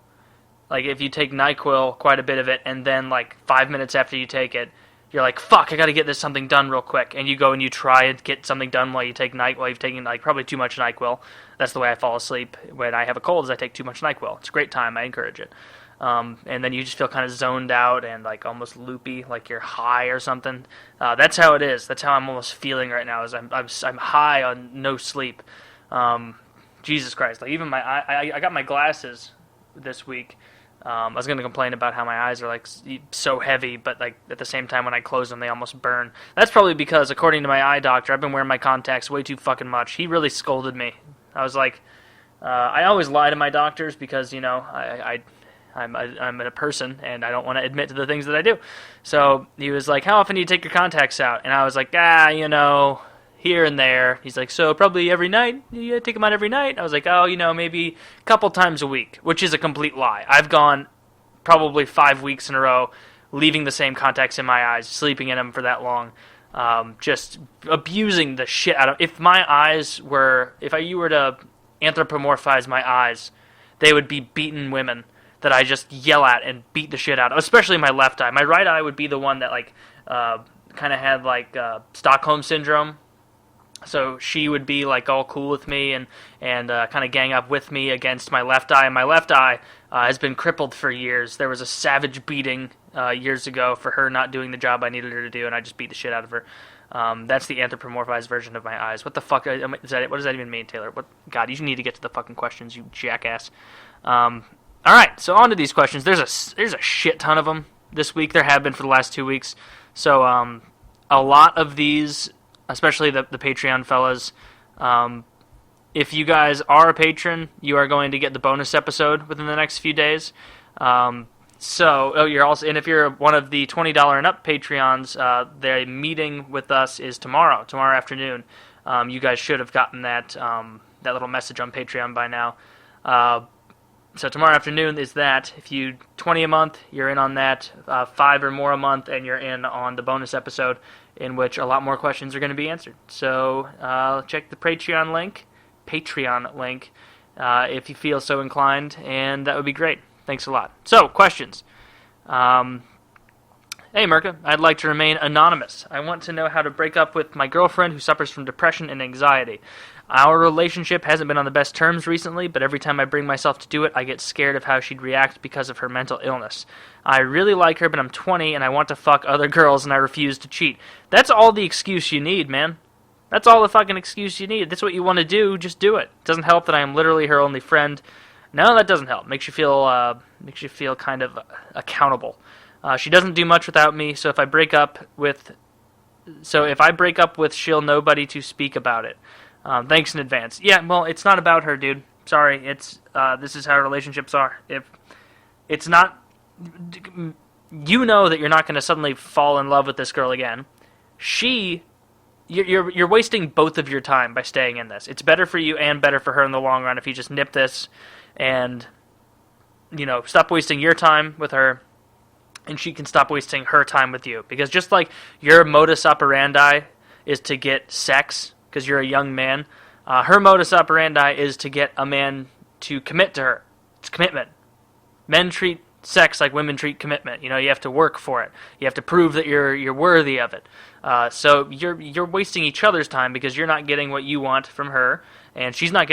like if you take NyQuil, quite a bit of it, and then like 5 minutes after you take it, you're like, fuck, I gotta get this something done real quick, and you go and you try and get something done while you take while you've taken like probably too much NyQuil. That's the way I fall asleep when I have a cold, is I take too much NyQuil. It's a great time, I encourage it. And then you just feel kind of zoned out and like almost loopy, like you're high or something. That's how it is. That's how I'm almost feeling right now. Is I'm high on no sleep. Jesus Christ! Like even I got my glasses this week. I was gonna complain about how my eyes are like so heavy, but like at the same time when I close them, they almost burn. That's probably because, according to my eye doctor, I've been wearing my contacts way too fucking much. He really scolded me. I was like, I always lie to my doctors because, you know, I'm a person, and I don't want to admit to the things that I do. So he was like, how often do you take your contacts out? And I was like, you know, here and there. He's like, so probably every night? You take them out every night? I was like, oh, you know, maybe a couple times a week, which is a complete lie. I've gone probably 5 weeks in a row leaving the same contacts in my eyes, sleeping in them for that long, just abusing the shit out of. If you were to anthropomorphize my eyes, they would be beaten women that I just yell at and beat the shit out of, especially my left eye. My right eye would be the one that like kind of had like Stockholm syndrome. So she would be like all cool with me and kind of gang up with me against my left eye. And my left eye has been crippled for years. There was a savage beating years ago for her not doing the job I needed her to do, and I just beat the shit out of her. That's the anthropomorphized version of my eyes. What the fuck is that? What does that even mean, Taylor? What? God, you need to get to the fucking questions, you jackass. All right, so on to these questions. There's a shit ton of them this week. There have been for the last 2 weeks. So a lot of these, especially the Patreon fellas, if you guys are a patron, you are going to get the bonus episode within the next few days. You're also, and if you're one of the $20 and up Patreons, the meeting with us is tomorrow afternoon. You guys should have gotten that little message on Patreon by now. So tomorrow afternoon is that. If you $20 a month, you're in on that. 5 or more a month, and you're in on the bonus episode, in which a lot more questions are going to be answered. So check the Patreon link, if you feel so inclined, and that would be great. Thanks a lot. So, questions. Hey, Murka, I'd like to remain anonymous. I want to know how to break up with my girlfriend who suffers from depression and anxiety. Our relationship hasn't been on the best terms recently, but every time I bring myself to do it, I get scared of how she'd react because of her mental illness. I really like her, but I'm 20 and I want to fuck other girls and I refuse to cheat. That's all the excuse you need, man. That's all the fucking excuse you need. That's what you want to do, just do it. It doesn't help that I am literally her only friend. No, that doesn't help. Makes you feel kind of accountable. She doesn't do much without me, so if I break up with, she'll nobody to speak about it. Thanks in advance. Yeah, well, it's not about her, dude. Sorry, this is how relationships are. If it's not, you know that you're not going to suddenly fall in love with this girl again. You're wasting both of your time by staying in this. It's better for you and better for her in the long run if you just nip this and, you know, stop wasting your time with her, and she can stop wasting her time with you. Because just like your modus operandi is to get sex because you're a young man, her modus operandi is to get a man to commit to her. It's commitment. Men treat sex like women treat commitment. You know, you have to work for it. You have to prove that you're worthy of it. So you're wasting each other's time because you're not getting what you want from her, and she's not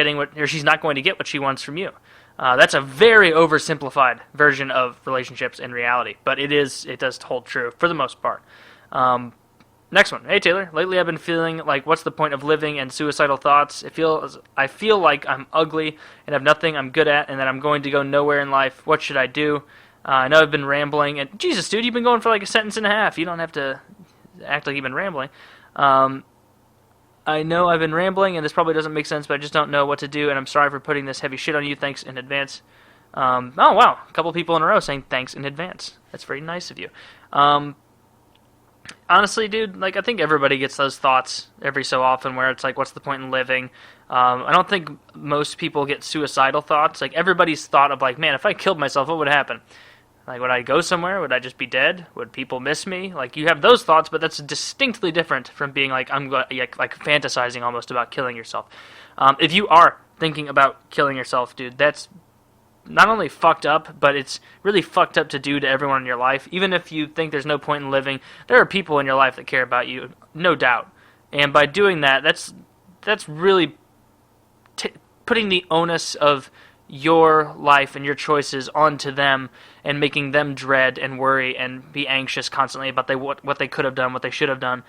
she's not going to get what she wants from you. That's a very oversimplified version of relationships in reality, but it does hold true for the most part. Next one. Hey Taylor, lately I've been feeling like what's the point of living and suicidal thoughts. I feel like I'm ugly and have nothing I'm good at and that I'm going to go nowhere in life. What should I do? I know I've been rambling, and Jesus, dude, you've been going for like a sentence and a half. You don't have to act like you've been rambling. I know I've been rambling, and this probably doesn't make sense, but I just don't know what to do, and I'm sorry for putting this heavy shit on you. Thanks in advance. Oh, wow. A couple people in a row saying thanks in advance. That's very nice of you. Honestly, dude, like, I think everybody gets those thoughts every so often where it's like, what's the point in living? I don't think most people get suicidal thoughts. Like, everybody's thought of, like, man, if I killed myself, what would happen? Like, would I go somewhere? Would I just be dead? Would people miss me? Like, you have those thoughts, but that's distinctly different from being like, like fantasizing almost about killing yourself. If you are thinking about killing yourself, dude, that's not only fucked up, but it's really fucked up to do to everyone in your life. Even if you think there's no point in living, there are people in your life that care about you, no doubt. And by doing that, that's really putting the onus of your life and your choices onto them and making them dread and worry and be anxious constantly about what they could have done, what they should have done,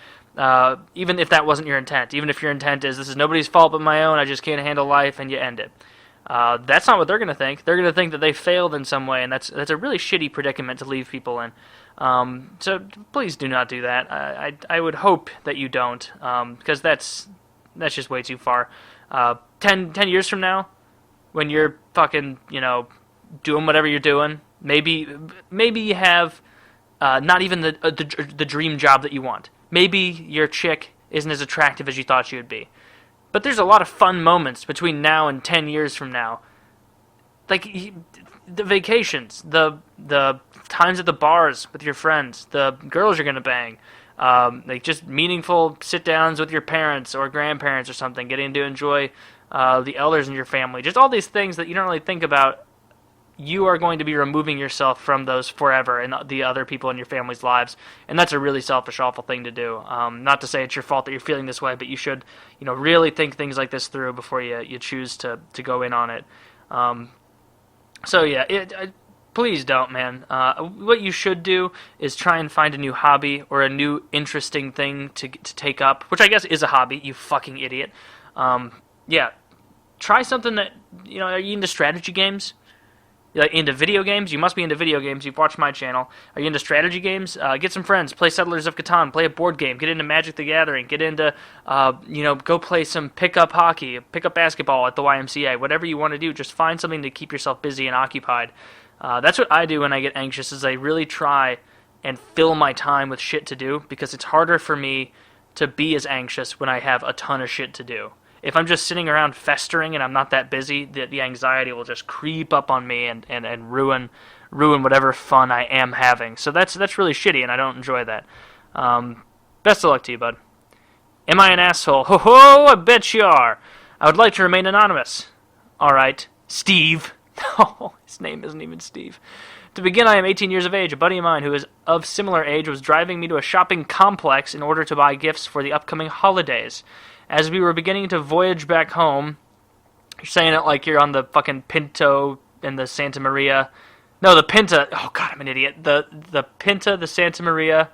even if that wasn't your intent. Even if your intent is, this is nobody's fault but my own, I just can't handle life, and you end it. That's not what they're going to think. They're going to think that they failed in some way, and that's a really shitty predicament to leave people in. So please do not do that. I would hope that you don't, because that's just way too far. 10 years from now, when you're fucking, doing whatever you're doing, maybe you have not even the dream job that you want. Maybe your chick isn't as attractive as you thought she would be. But there's a lot of fun moments between now and 10 years from now. Like, the vacations, the times at the bars with your friends, the girls you're going to bang, like just meaningful sit-downs with your parents or grandparents or something, getting to enjoy the elders in your family. Just all these things that you don't really think about. You are going to be removing yourself from those forever and the other people in your family's lives, and that's a really selfish, awful thing to do. Not to say it's your fault that you're feeling this way, but you should, really think things like this through before you choose to go in on it. So yeah, please don't, man. What you should do is try and find a new hobby or a new interesting thing to take up, which I guess is a hobby. You fucking idiot. Yeah, try something that Are you into strategy games? Into video games? You must be into video games. You've watched my channel. Are you into strategy games? Get some friends. Play Settlers of Catan. Play a board game. Get into Magic the Gathering. Get into, go play some pickup hockey, pickup basketball at the YMCA. Whatever you want to do, just find something to keep yourself busy and occupied. That's what I do when I get anxious, is I really try and fill my time with shit to do, because it's harder for me to be as anxious when I have a ton of shit to do. If I'm just sitting around festering and I'm not that busy, the anxiety will just creep up on me and ruin whatever fun I am having. So that's really shitty, and I don't enjoy that. Best of luck to you, bud. Am I an asshole? Ho ho, I bet you are. I would like to remain anonymous. Alright, Steve. Oh, his name isn't even Steve. To begin, I am 18 years of age. A buddy of mine who is of similar age was driving me to a shopping complex in order to buy gifts for the upcoming holidays. As we were beginning to voyage back home, you're saying it like you're on the fucking Pinto and the Santa Maria. No, the Pinta. Oh, God, I'm an idiot. The Pinta, the Santa Maria,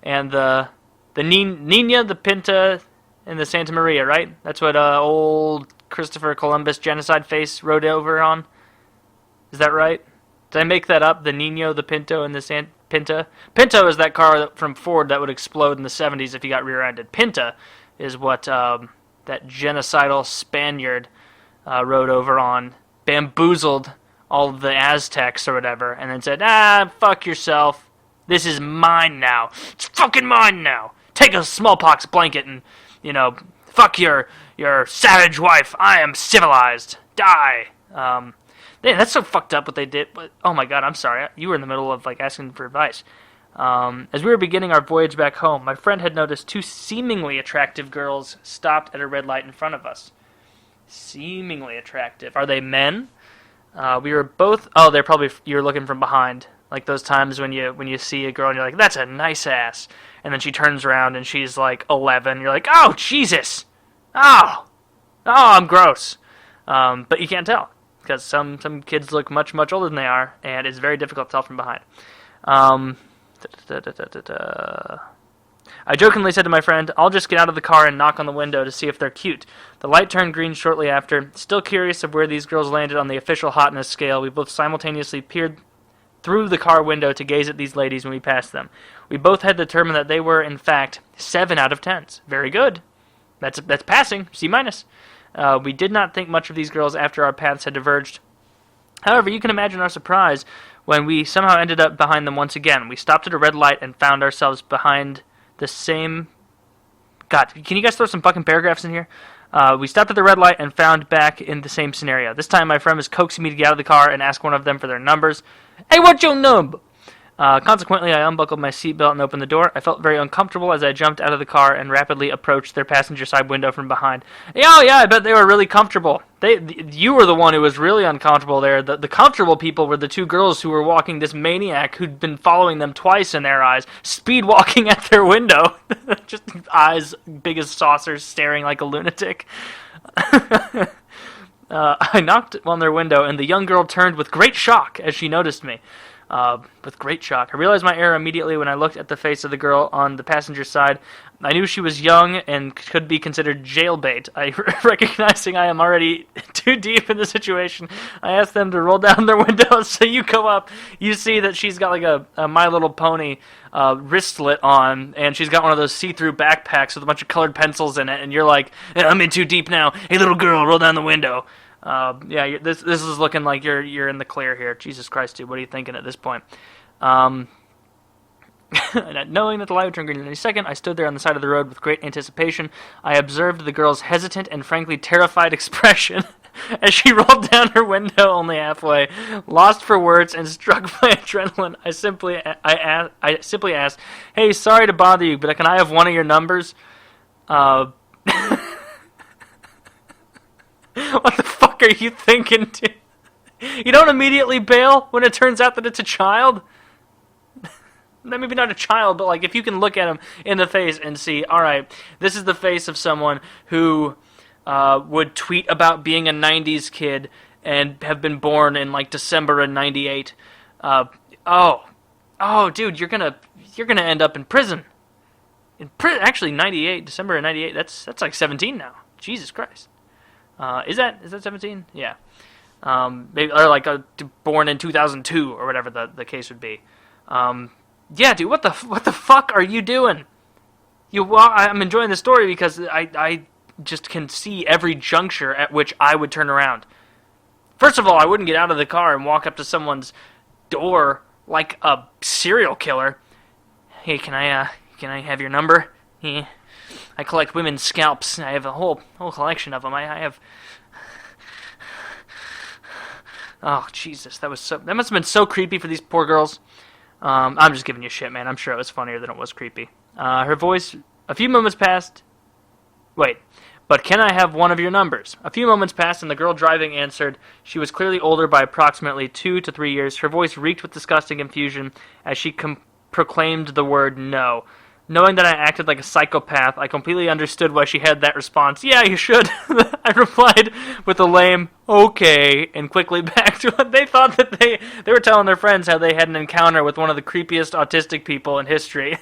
and the Nina, the Pinta, and the Santa Maria, right? That's what old Christopher Columbus genocide face rode over on. Is that right? Did I make that up? The Nino, the Pinto, and the Pinta? Pinto is that car from Ford that would explode in the 70s if you got rear-ended. Pinta is what that genocidal Spaniard rode over on, bamboozled all of the Aztecs or whatever, and then said, fuck yourself. This is mine now. It's fucking mine now. Take a smallpox blanket and, fuck your savage wife. I am civilized. Die. Man, that's so fucked up what they did. But, oh my God, I'm sorry. You were in the middle of, asking for advice. As we were beginning our voyage back home, my friend had noticed two seemingly attractive girls stopped at a red light in front of us. Seemingly attractive. Are they men? We were both. Oh, they're probably you're looking from behind, like those times when you see a girl and you're like, "That's a nice ass," and then she turns around and she's like 11. You're like, "Oh Jesus, oh, I'm gross," but you can't tell because some kids look much older than they are, and it's very difficult to tell from behind. I jokingly said to my friend, "I'll just get out of the car and knock on the window to see if they're cute." The light turned green shortly after. Still curious of where these girls landed on the official hotness scale, we both simultaneously peered through the car window to gaze at these ladies when we passed them. We both had determined that they were, in fact, 7 out of 10s. Very good. That's passing. C-. We did not think much of these girls after our paths had diverged. However, you can imagine our surprise when we somehow ended up behind them once again. We stopped at a red light and found ourselves behind the same... God, can you guys throw some fucking paragraphs in here? We stopped at the red light and found back in the same scenario. This time my friend was coaxing me to get out of the car and ask one of them for their numbers. "Hey, what's your number?" Consequently, I unbuckled my seatbelt and opened the door. I felt very uncomfortable as I jumped out of the car and rapidly approached their passenger side window from behind. Yeah, I bet they were really comfortable. You were the one who was really uncomfortable there. The comfortable people were the 2 girls who were walking this maniac who'd been following them twice in their eyes, speed walking at their window. Just eyes big as saucers, staring like a lunatic. I knocked on their window, and the young girl turned with great shock as she noticed me. With great shock. I realized my error immediately when I looked at the face of the girl on the passenger side. I knew she was young and could be considered jailbait. Recognizing I am already too deep in the situation, I asked them to roll down their windows. So you go up, you see that she's got like a My Little Pony wristlet on, and she's got one of those see-through backpacks with a bunch of colored pencils in it, and you're like, I'm in too deep now. Hey, little girl, roll down the window. This is looking like you're in the clear here. Jesus Christ, dude, what are you thinking at this point? And knowing that the light would turn green in any second, I stood there on the side of the road with great anticipation. I observed the girl's hesitant and frankly terrified expression as she rolled down her window only halfway. Lost for words and struck by adrenaline, I simply asked, "Hey, sorry to bother you, but can I have one of your numbers?" What the fuck are you thinking, dude? You don't immediately bail when it turns out that it's a child? Maybe not a child, but like if you can look at him in the face and see, alright, this is the face of someone who would tweet about being a 90s kid and have been born in like December of 98. Dude, you're gonna end up in prison. Actually, 98, December of 98, that's like 17 now. Jesus Christ. Is that 17? Yeah. Maybe, or like born in 2002 or whatever the case would be. Yeah, dude, what the fuck are you doing? I'm enjoying the story because I just can see every juncture at which I would turn around. First of all, I wouldn't get out of the car and walk up to someone's door like a serial killer. Hey, can I have your number? Yeah. I collect women's scalps. I have a whole collection of them. I have... Oh, Jesus. That must have been so creepy for these poor girls. I'm just giving you shit, man. I'm sure it was funnier than it was creepy. Her voice... A few moments passed... Wait. But can I have one of your numbers? A few moments passed, and the girl driving answered. She was clearly older by approximately 2 to 3 years. Her voice reeked with disgusting confusion as she proclaimed the word no. Knowing that I acted like a psychopath, I completely understood why she had that response. Yeah, you should. I replied with a lame, okay, and quickly back to it. They thought that they were telling their friends how they had an encounter with one of the creepiest autistic people in history.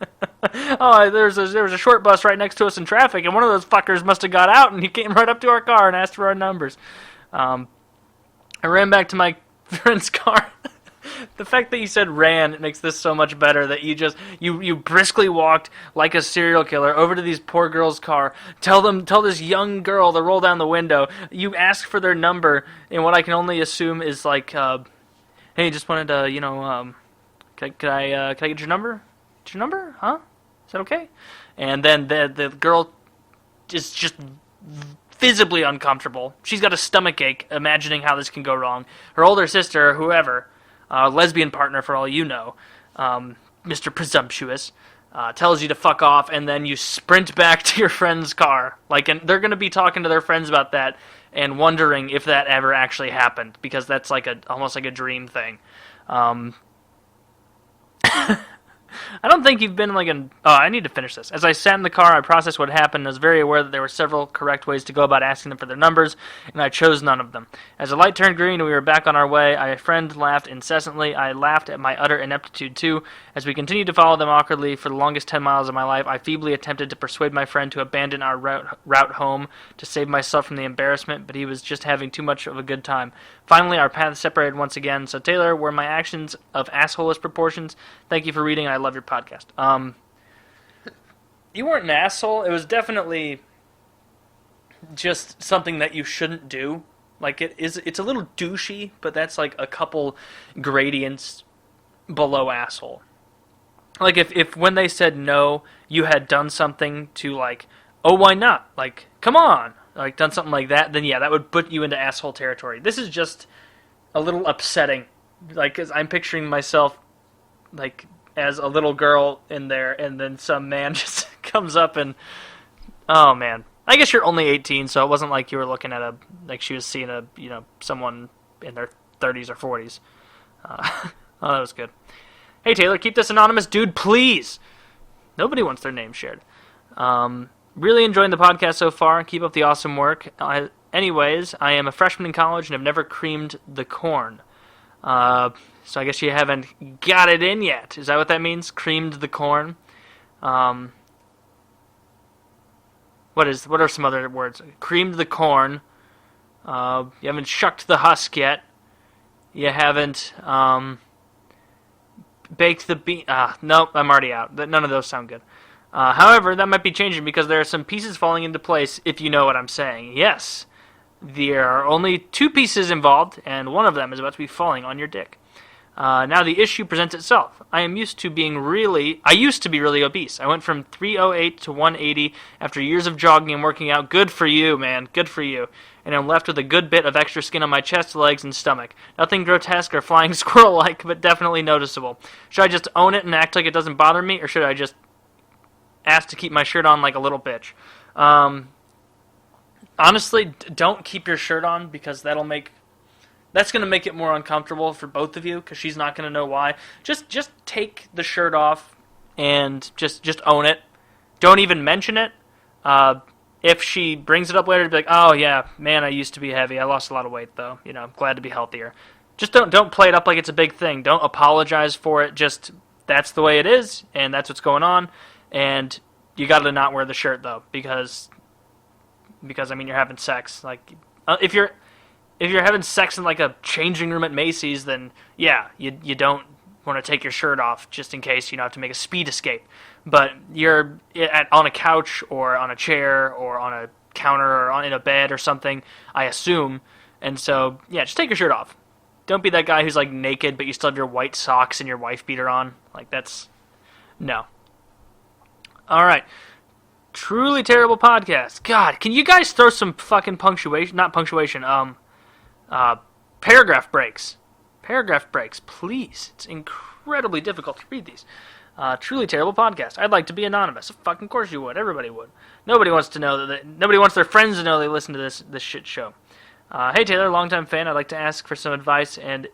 There was a short bus right next to us in traffic, and one of those fuckers must have got out, and he came right up to our car and asked for our numbers. I ran back to my friend's car. The fact that you said ran makes this so much better, that you briskly walked like a serial killer over to these poor girls' car, tell this young girl to roll down the window, you ask for their number, and what I can only assume is like, hey, just wanted to, could I get your number? Get your number? Huh? Is that okay? And then the girl is just visibly uncomfortable. She's got a stomach ache imagining how this can go wrong. Her older sister, or whoever, lesbian partner for all you know, Mr. Presumptuous, tells you to fuck off, and then you sprint back to your friend's car. And they're going to be talking to their friends about that and wondering if that ever actually happened, because that's almost like a dream thing. I don't think you've been oh, I need to finish this. As I sat in the car, I processed what happened and was very aware that there were several correct ways to go about asking them for their numbers, and I chose none of them. As the light turned green and we were back on our way, a friend laughed incessantly. I laughed at my utter ineptitude, too. As we continued to follow them awkwardly for the longest 10 miles of my life, I feebly attempted to persuade my friend to abandon our route home to save myself from the embarrassment, but he was just having too much of a good time. Finally, our paths separated once again. So, Taylor, were my actions of asshole-ish proportions? Thank you for reading. I love your podcast. You weren't an asshole. It was definitely just something that you shouldn't do. It's a little douchey, but that's a couple gradients below asshole. If when they said no, you had done something to oh, why not? Come on. Done something like that, then yeah, that would put you into asshole territory. This is just a little upsetting. 'Cause I'm picturing myself, as a little girl in there, and then some man just comes up and, oh man. I guess you're only 18, so it wasn't like you were looking at she was seeing someone in their 30s or 40s. Oh, that was good. Hey Taylor, keep this anonymous, dude, please! Nobody wants their name shared. Really enjoying the podcast so far. Keep up the awesome work. Anyways, I am a freshman in college and have never creamed the corn. So I guess you haven't got it in yet. Is that what that means? Creamed the corn? What are some other words? Creamed the corn. You haven't shucked the husk yet. You haven't baked the bean. Nope, I'm already out. None of those sound good. However, that might be changing because there are some pieces falling into place, if you know what I'm saying. Yes, there are only 2 pieces involved, and one of them is about to be falling on your dick. Now the issue presents itself. I used to be really obese. I went from 308 to 180 after years of jogging and working out. Good for you, man. Good for you. And I'm left with a good bit of extra skin on my chest, legs, and stomach. Nothing grotesque or flying squirrel-like, but definitely noticeable. Should I just own it and act like it doesn't bother me, or should I just ask to keep my shirt on like a little bitch? Honestly, don't keep your shirt on, because that's going to make it more uncomfortable for both of you, because she's not going to know why. Just take the shirt off and just own it. Don't even mention it. If she brings it up later, be like, oh yeah, man, I used to be heavy. I lost a lot of weight though. I'm glad to be healthier. Just don't play it up like it's a big thing. Don't apologize for it. Just, that's the way it is, and that's what's going on. And you got to not wear the shirt though, because I mean, you're having sex. If you're having sex in a changing room at Macy's, then yeah, you don't want to take your shirt off just in case you have to make a speed escape. But you're on a couch or on a chair or on a counter or in a bed or something, I assume. And so yeah, just take your shirt off. Don't be that guy who's naked but you still have your white socks and your wife beater on. That's no. All right. Truly terrible podcast. God, can you guys throw some fucking punctuation? Not punctuation. Paragraph breaks. Paragraph breaks, please. It's incredibly difficult to read these. Truly terrible podcast. I'd like to be anonymous. Of fucking course you would. Everybody would. Nobody wants to know that. Nobody wants their friends to know they listen to this shit show. Hey Taylor, longtime fan. I'd like to ask for some advice, and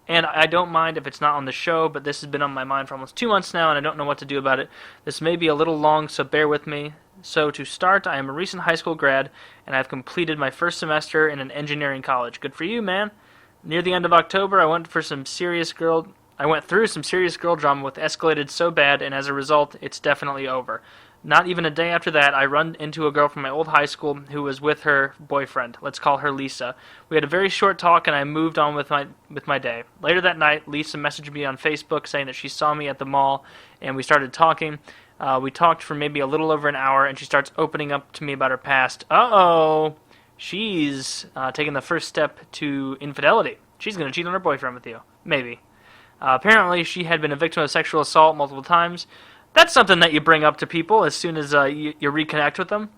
I don't mind if it's not on the show, but this has been on my mind for almost 2 months now, and I don't know what to do about it. This may be a little long, so bear with me. So to start, I am a recent high school grad, and I've completed my first semester in an engineering college. Good for you, man. Near the end of October, I went through some serious girl drama with escalated so bad, and as a result, it's definitely over. Not even a day after that, I run into a girl from my old high school who was with her boyfriend. Let's call her Lisa. We had a very short talk, and I moved on with my day. Later that night, Lisa messaged me on Facebook saying that she saw me at the mall, and we started talking. We talked for maybe a little over an hour, and she starts opening up to me about her past. Uh-oh. She's taking the first step to infidelity. She's going to cheat on her boyfriend with you. Maybe. Apparently, she had been a victim of sexual assault multiple times. That's something that you bring up to people as soon as you reconnect with them.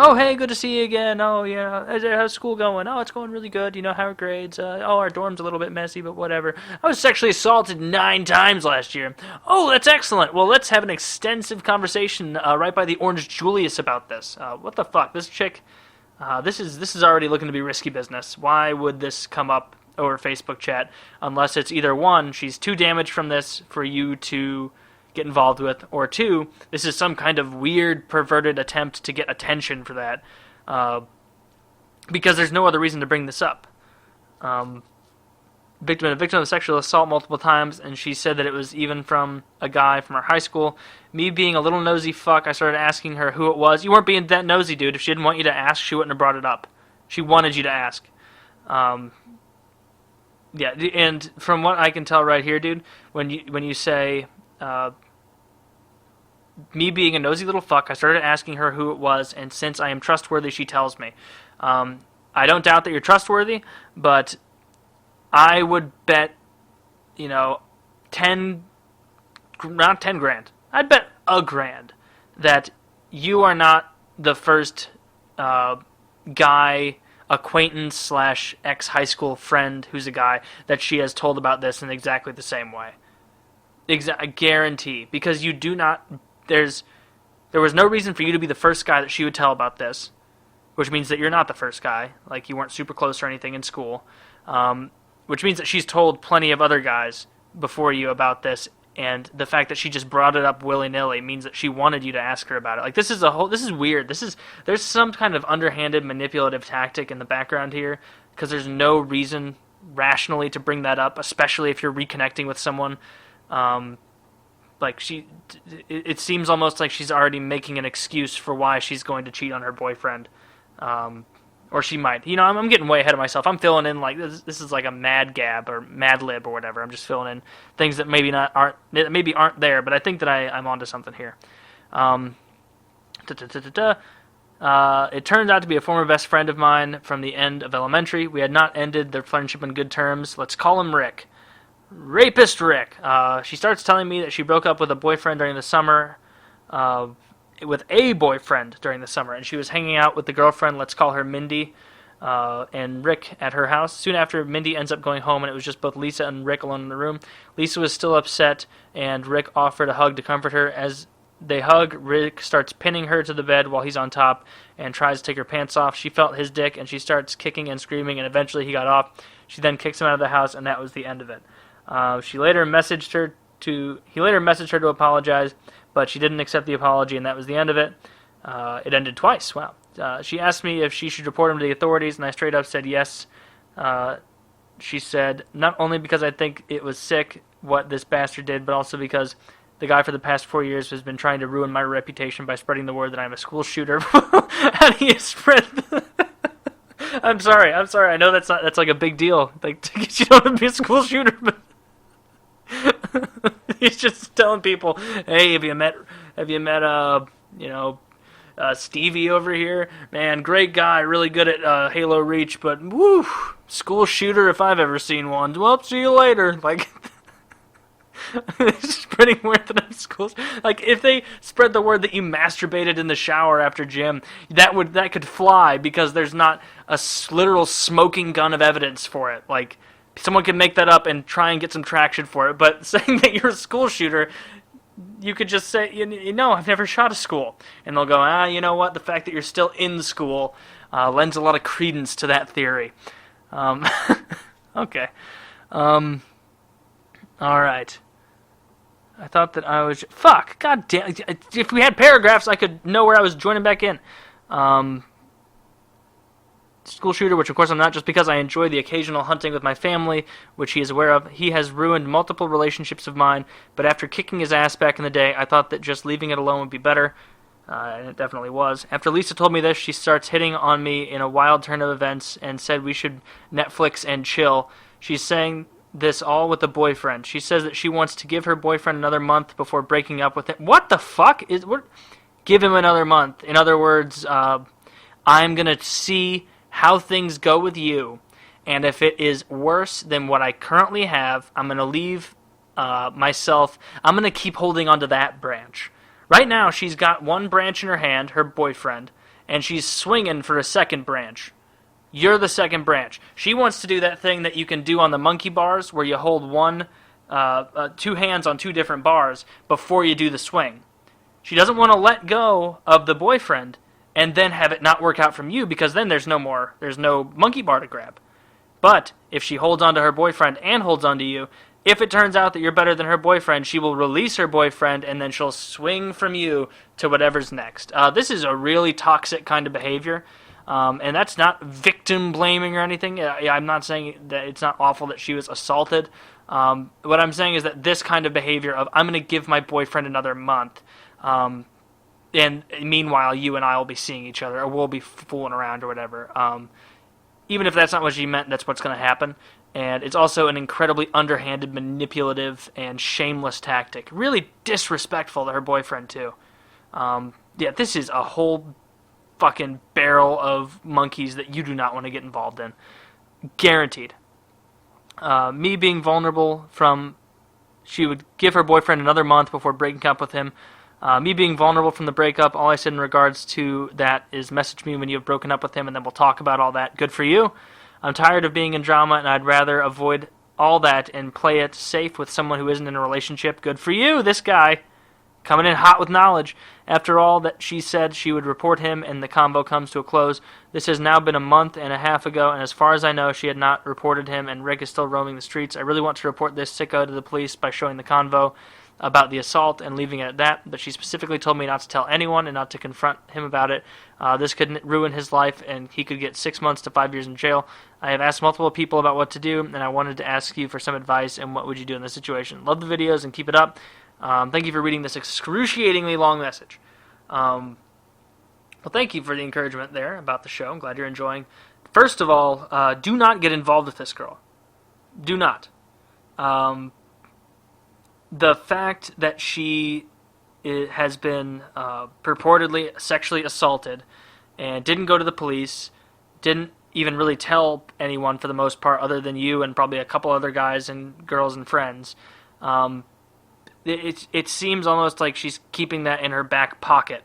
Oh, hey, good to see you again. Oh, yeah, how's school going? Oh, it's going really good. How are grades? Oh, our dorm's a little bit messy, but whatever. I was sexually assaulted 9 times last year. Oh, that's excellent. Well, let's have an extensive conversation right by the Orange Julius about this. What the fuck? This chick, this is already looking to be risky business. Why would this come up over Facebook chat unless it's either one, she's too damaged from this for you to get involved with, or two, this is some kind of weird, perverted attempt to get attention for that, because there's no other reason to bring this up. Victim of sexual assault multiple times, and she said that it was even from a guy from her high school. Me being a little nosy fuck, I started asking her who it was. You weren't being that nosy, dude. If she didn't want you to ask, she wouldn't have brought it up. She wanted you to ask. Yeah, and from what I can tell right here, dude, when you say, me being a nosy little fuck, I started asking her who it was, and since I am trustworthy, she tells me. I don't doubt that you're trustworthy, but I would bet, 10, not 10 grand. I'd bet $1,000 that you are not the first guy, acquaintance / ex-high school friend who's a guy that she has told about this in exactly the same way. I guarantee, because you do not. There was no reason for you to be the first guy that she would tell about this, which means that you're not the first guy, like you weren't super close or anything in school, which means that she's told plenty of other guys before you about this, and the fact that she just brought it up willy-nilly means that she wanted you to ask her about it. Like, this is weird. There's some kind of underhanded manipulative tactic in the background here, because there's no reason rationally to bring that up, especially if you're reconnecting with someone. It seems almost like she's already making an excuse for why she's going to cheat on her boyfriend, or she might. I'm getting way ahead of myself. I'm filling in like this is like a mad gab or mad lib or whatever. I'm just filling in things that maybe aren't there, but I think that I'm onto something here. It turned out to be a former best friend of mine from the end of elementary. We had not ended their friendship on good terms. Let's call him Rick. Rapist Rick. She starts telling me that she broke up with a boyfriend during the summer, and she was hanging out with the girlfriend, let's call her Mindy, and Rick at her house. Soon after, Mindy ends up going home, and it was just both Lisa and Rick alone in the room. Lisa was still upset, and Rick offered a hug to comfort her. As they hug, Rick starts pinning her to the bed while he's on top and tries to take her pants off. She felt his dick, and she starts kicking and screaming, and eventually he got off. She then kicks him out of the house, and that was the end of it. He later messaged her to apologize, but she didn't accept the apology, and that was the end of it. It ended twice. Wow. She asked me if she should report him to the authorities, and I straight up said yes. She said, not only because I think it was sick what this bastard did, but also because the guy for the past 4 years has been trying to ruin my reputation by spreading the word that I'm a school shooter. How do you spread I'm sorry. I know that's like a big deal. Like, you don't want to be a school shooter, but he's just telling people, hey, have you met Stevie over here? Man, great guy, really good at Halo Reach, but woo, school shooter if I've ever seen one. Well, see you later. Like, spreading word that I'm schools. Like, if they spread the word that you masturbated in the shower after gym, that could fly because there's not a literal smoking gun of evidence for it. Like, someone could make that up and try and get some traction for it. But saying that you're a school shooter, you could just say, I've never shot a school. And they'll go, you know what? The fact that you're still in school lends a lot of credence to that theory. Okay. All right. I thought that I was... Fuck! God damn... If we had paragraphs, I could know where I was joining back in. School shooter, which of course I'm not, just because I enjoy the occasional hunting with my family, which he is aware of. He has ruined multiple relationships of mine, but after kicking his ass back in the day, I thought that just leaving it alone would be better. And it definitely was. After Lisa told me this, she starts hitting on me in a wild turn of events and said we should Netflix and chill. She's saying this all with a boyfriend. She says that she wants to give her boyfriend another month before breaking up with him. What the fuck? Give him another month. In other words, I'm going to see how things go with you, and if it is worse than what I currently have, I'm going to leave myself. I'm going to keep holding on to that branch. Right now, she's got one branch in her hand, her boyfriend, and she's swinging for a second branch. You're the second branch. She wants to do that thing that you can do on the monkey bars where you hold two hands on two different bars before you do the swing. She doesn't want to let go of the boyfriend and then have it not work out from you, because then there's no monkey bar to grab. But if she holds on to her boyfriend and holds on to you, if it turns out that you're better than her boyfriend, she will release her boyfriend and then she'll swing from you to whatever's next. This is a really toxic kind of behavior, and that's not victim blaming or anything. I'm not saying that it's not awful that she was assaulted. What I'm saying is that this kind of behavior of, I'm going to give my boyfriend another month, and meanwhile you and I will be seeing each other, or we'll be fooling around or whatever. Even if that's not what she meant, that's what's going to happen. And it's also an incredibly underhanded, manipulative, and shameless tactic. Really disrespectful to her boyfriend, too. This is a whole fucking barrel of monkeys that you do not want to get involved in. Guaranteed. Me being vulnerable from... She would give her boyfriend another month before breaking up with him. Me being vulnerable from the breakup, all I said in regards to that is message me when you've broken up with him and then we'll talk about all that. Good for you. I'm tired of being in drama and I'd rather avoid all that and play it safe with someone who isn't in a relationship. Good for you, this guy. Coming in hot with knowledge. After all that she said she would report him and the convo comes to a close. This has now been a month and a half ago, and as far as I know, she had not reported him and Rick is still roaming the streets. I really want to report this sicko to the police by showing the convo about the assault and leaving it at that, but she specifically told me not to tell anyone and not to confront him about it. This could ruin his life and he could get 6 months to 5 years in jail. I have asked multiple people about what to do, and I wanted to ask you for some advice and what would you do in this situation. Love the videos and keep it up. Thank you for reading this excruciatingly long message. Well, thank you for the encouragement there about the show. I'm glad you're enjoying. First of all, do not get involved with this girl. Do not. The fact that she has been purportedly sexually assaulted and didn't go to the police, didn't even really tell anyone for the most part other than you and probably a couple other guys and girls and friends, it seems almost like she's keeping that in her back pocket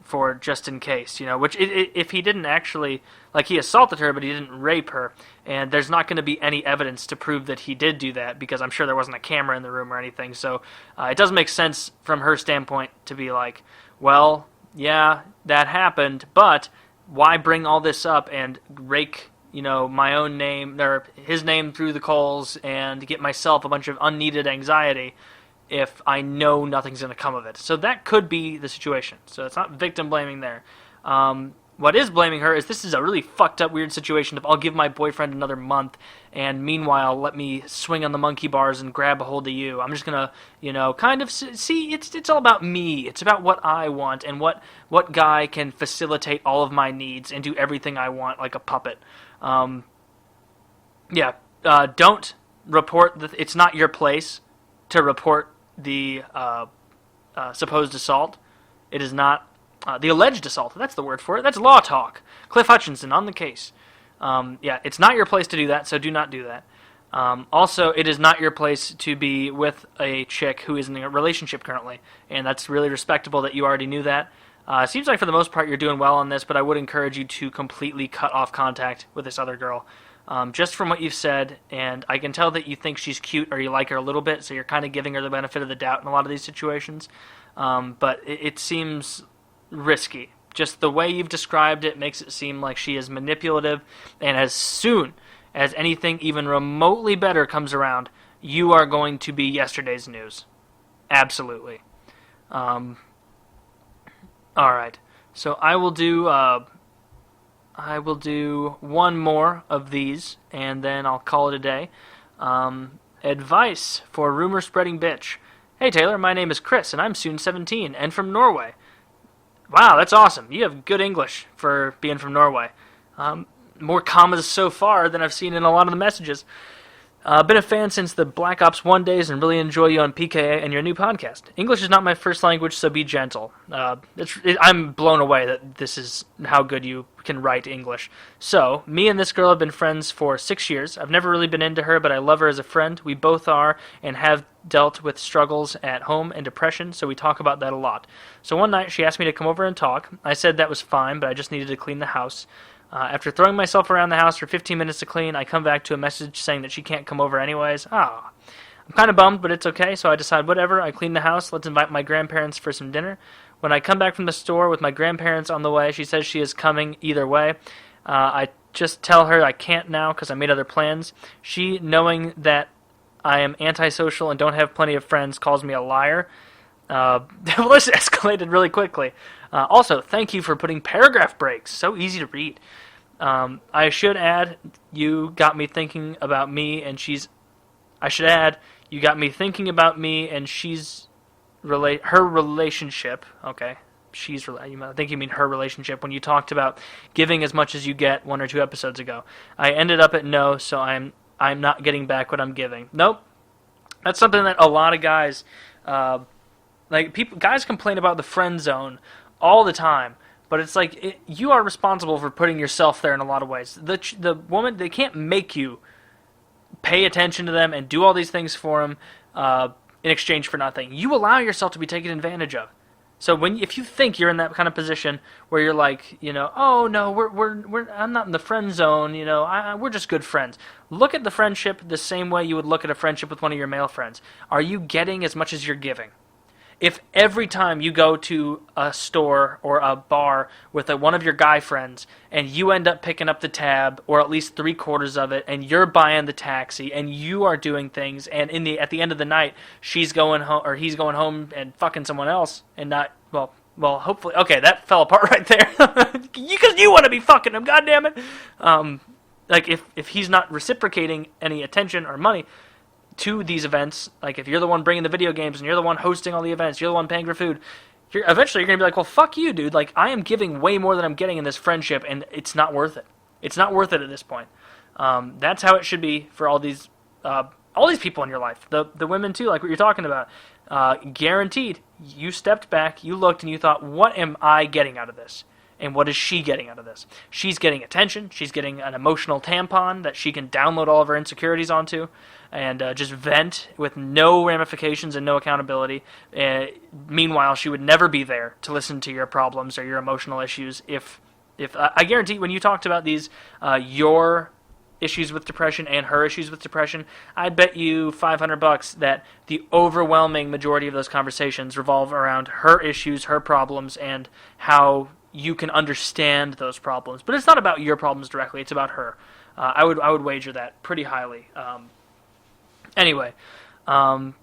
for just in case, which if he didn't actually, he assaulted her, but he didn't rape her, and there's not going to be any evidence to prove that he did do that, because I'm sure there wasn't a camera in the room or anything, so it doesn't make sense from her standpoint to be like, well, yeah, that happened, but why bring all this up and rake, my own name, or his name through the coals, and get myself a bunch of unneeded anxiety if I know nothing's going to come of it. So that could be the situation. So it's not victim blaming there. What is blaming her is this is a really fucked up, weird situation of I'll give my boyfriend another month, and meanwhile let me swing on the monkey bars and grab a hold of you. I'm just going to, kind of see, it's all about me. It's about what I want and what guy can facilitate all of my needs and do everything I want like a puppet. Don't report, it's not your place to report the supposed assault. It is not the alleged assault. That's the word for it. That's law talk. Cliff Hutchinson on the case. It's not your place to do that, so do not do that. Also, it is not your place to be with a chick who is in a relationship currently, and that's really respectable that you already knew that. It seems like for the most part you're doing well on this, but I would encourage you to completely cut off contact with this other girl. Just from what you've said, and I can tell that you think she's cute or you like her a little bit, so you're kind of giving her the benefit of the doubt in a lot of these situations. But it seems risky. Just the way you've described it makes it seem like she is manipulative, and as soon as anything even remotely better comes around, you are going to be yesterday's news. Absolutely. Alright, so I will do one more of these, and then I'll call it a day. Advice for rumor-spreading bitch. Hey Taylor, my name is Chris, and I'm soon 17, and from Norway. Wow, that's awesome. You have good English for being from Norway. More commas so far than I've seen in a lot of the messages. Been a fan since the Black Ops 1 days and really enjoy you on PKA and your new podcast. English is not my first language, so be gentle. I'm blown away that this is how good you can write English. So, me and this girl have been friends for 6 years. I've never really been into her, but I love her as a friend. We both are and have dealt with struggles at home and depression, so we talk about that a lot. So one night she asked me to come over and talk. I said that was fine, but I just needed to clean the house. After throwing myself around the house for 15 minutes to clean, I come back to a message saying that she can't come over anyways. I'm kind of bummed, but it's okay, so I decide whatever. I clean the house. Let's invite my grandparents for some dinner. When I come back from the store with my grandparents on the way, she says she is coming either way. I just tell her I can't now because I made other plans. She, knowing that I am antisocial and don't have plenty of friends, calls me a liar. This escalated really quickly. Also, thank you for putting paragraph breaks. So easy to read. I should add, you got me thinking about me, and she's. I should add, you got me thinking about me, and she's her relationship. Okay, I think you mean her relationship when you talked about giving as much as you get 1 or 2 episodes ago. I ended up at no, so I'm not getting back what I'm giving. Nope, that's something that a lot of guys. Guys complain about the friend zone all the time, but it's like you are responsible for putting yourself there in a lot of ways. The woman, they can't make you pay attention to them and do all these things for them in exchange for nothing. You allow yourself to be taken advantage of. So if you think you're in that kind of position where you're like, oh no, I'm not in the friend zone, we're just good friends. Look at the friendship the same way you would look at a friendship with one of your male friends. Are you getting as much as you're giving? If every time you go to a store or a bar with one of your guy friends and you end up picking up the tab or at least 3/4 of it and you're buying the taxi and you are doing things and at the end of the night she's going home or he's going home and fucking someone else and not well hopefully okay that fell apart right there because you want to be fucking him, goddammit. If he's not reciprocating any attention or money to these events, like if you're the one bringing the video games and you're the one hosting all the events, you're the one paying for food, eventually you're going to be like, well, fuck you, dude. Like, I am giving way more than I'm getting in this friendship, and it's not worth it. It's not worth it at this point. That's how it should be for all these people in your life. The women, too, like what you're talking about. Guaranteed, you stepped back, you looked, and you thought, what am I getting out of this? And what is she getting out of this? She's getting attention. She's getting an emotional tampon that she can download all of her insecurities onto and just vent with no ramifications and no accountability. Meanwhile, she would never be there to listen to your problems or your emotional issues. If I guarantee when you talked about these, your issues with depression and her issues with depression, I bet you $500 that the overwhelming majority of those conversations revolve around her issues, her problems, and how you can understand those problems. But it's not about your problems directly, it's about her. I would wager that pretty highly. Anyway, back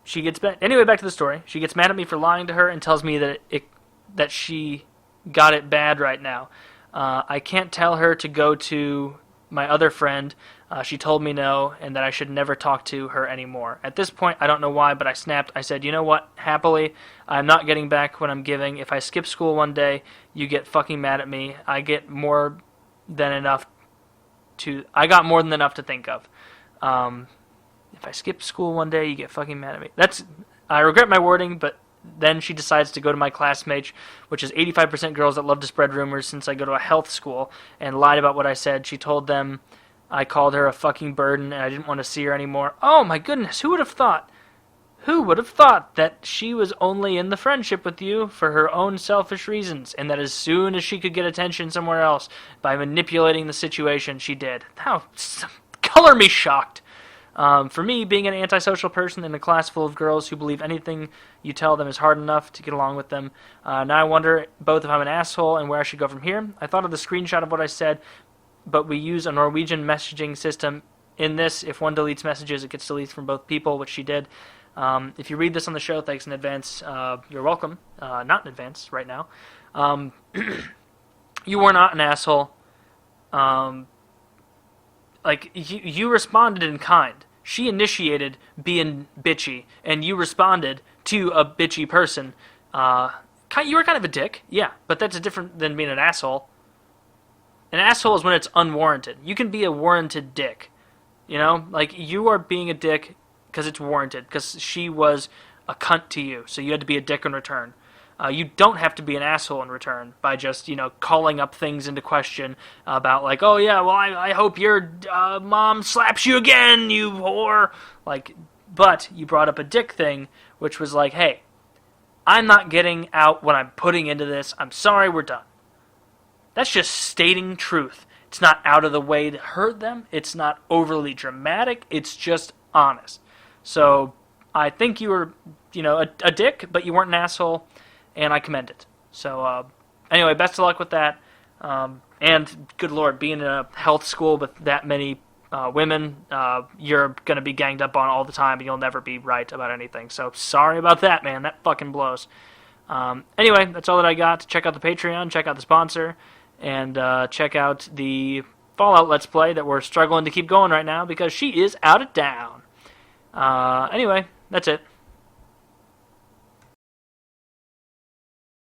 to the story. She gets mad at me for lying to her and tells me that she got it bad right now. I can't tell her to go to my other friend. She told me no, and that I should never talk to her anymore. At this point, I don't know why, but I snapped. I said, you know what? Happily, I'm not getting back what I'm giving. If I skip school one day, you get fucking mad at me. I got more than enough to think of. If I skip school one day, you get fucking mad at me. I regret my wording, but then she decides to go to my classmates, which is 85% girls that love to spread rumors since I go to a health school, and lied about what I said. She told them I called her a fucking burden and I didn't want to see her anymore. Oh my goodness, who would have thought? Who would have thought that she was only in the friendship with you for her own selfish reasons, and that as soon as she could get attention somewhere else by manipulating the situation, she did? How color me shocked. For me, being an antisocial person in a class full of girls who believe anything you tell them is hard enough to get along with them, now I wonder both if I'm an asshole and where I should go from here. I thought of the screenshot of what I said, but we use a Norwegian messaging system. In this, if one deletes messages, it gets deleted from both people, which she did. If you read this on the show, thanks in advance. You're welcome. Not in advance, right now. You were not an asshole. You responded in kind. She initiated being bitchy, and you responded to a bitchy person. You were kind of a dick, yeah, but that's different than being an asshole. An asshole is when it's unwarranted. You can be a warranted dick. You know, like, you are being a dick because it's warranted, because she was a cunt to you, so you had to be a dick in return. You don't have to be an asshole in return by just, calling up things into question about, like, oh yeah, well, I hope your mom slaps you again, you whore. Like, but you brought up a dick thing, which was like, hey, I'm not getting out what I'm putting into this. I'm sorry, we're done. That's just stating truth. It's not out of the way to hurt them. It's not overly dramatic. It's just honest. So I think you were, a dick, but you weren't an asshole, and I commend it. So anyway, best of luck with that. And good Lord, being in a health school with that many women, you're going to be ganged up on all the time, and you'll never be right about anything. So sorry about that, man. That fucking blows. Anyway, that's all that I got. Check out the Patreon. Check out the sponsor. And check out the Fallout Let's Play that we're struggling to keep going right now because she is out of town. Anyway, that's it.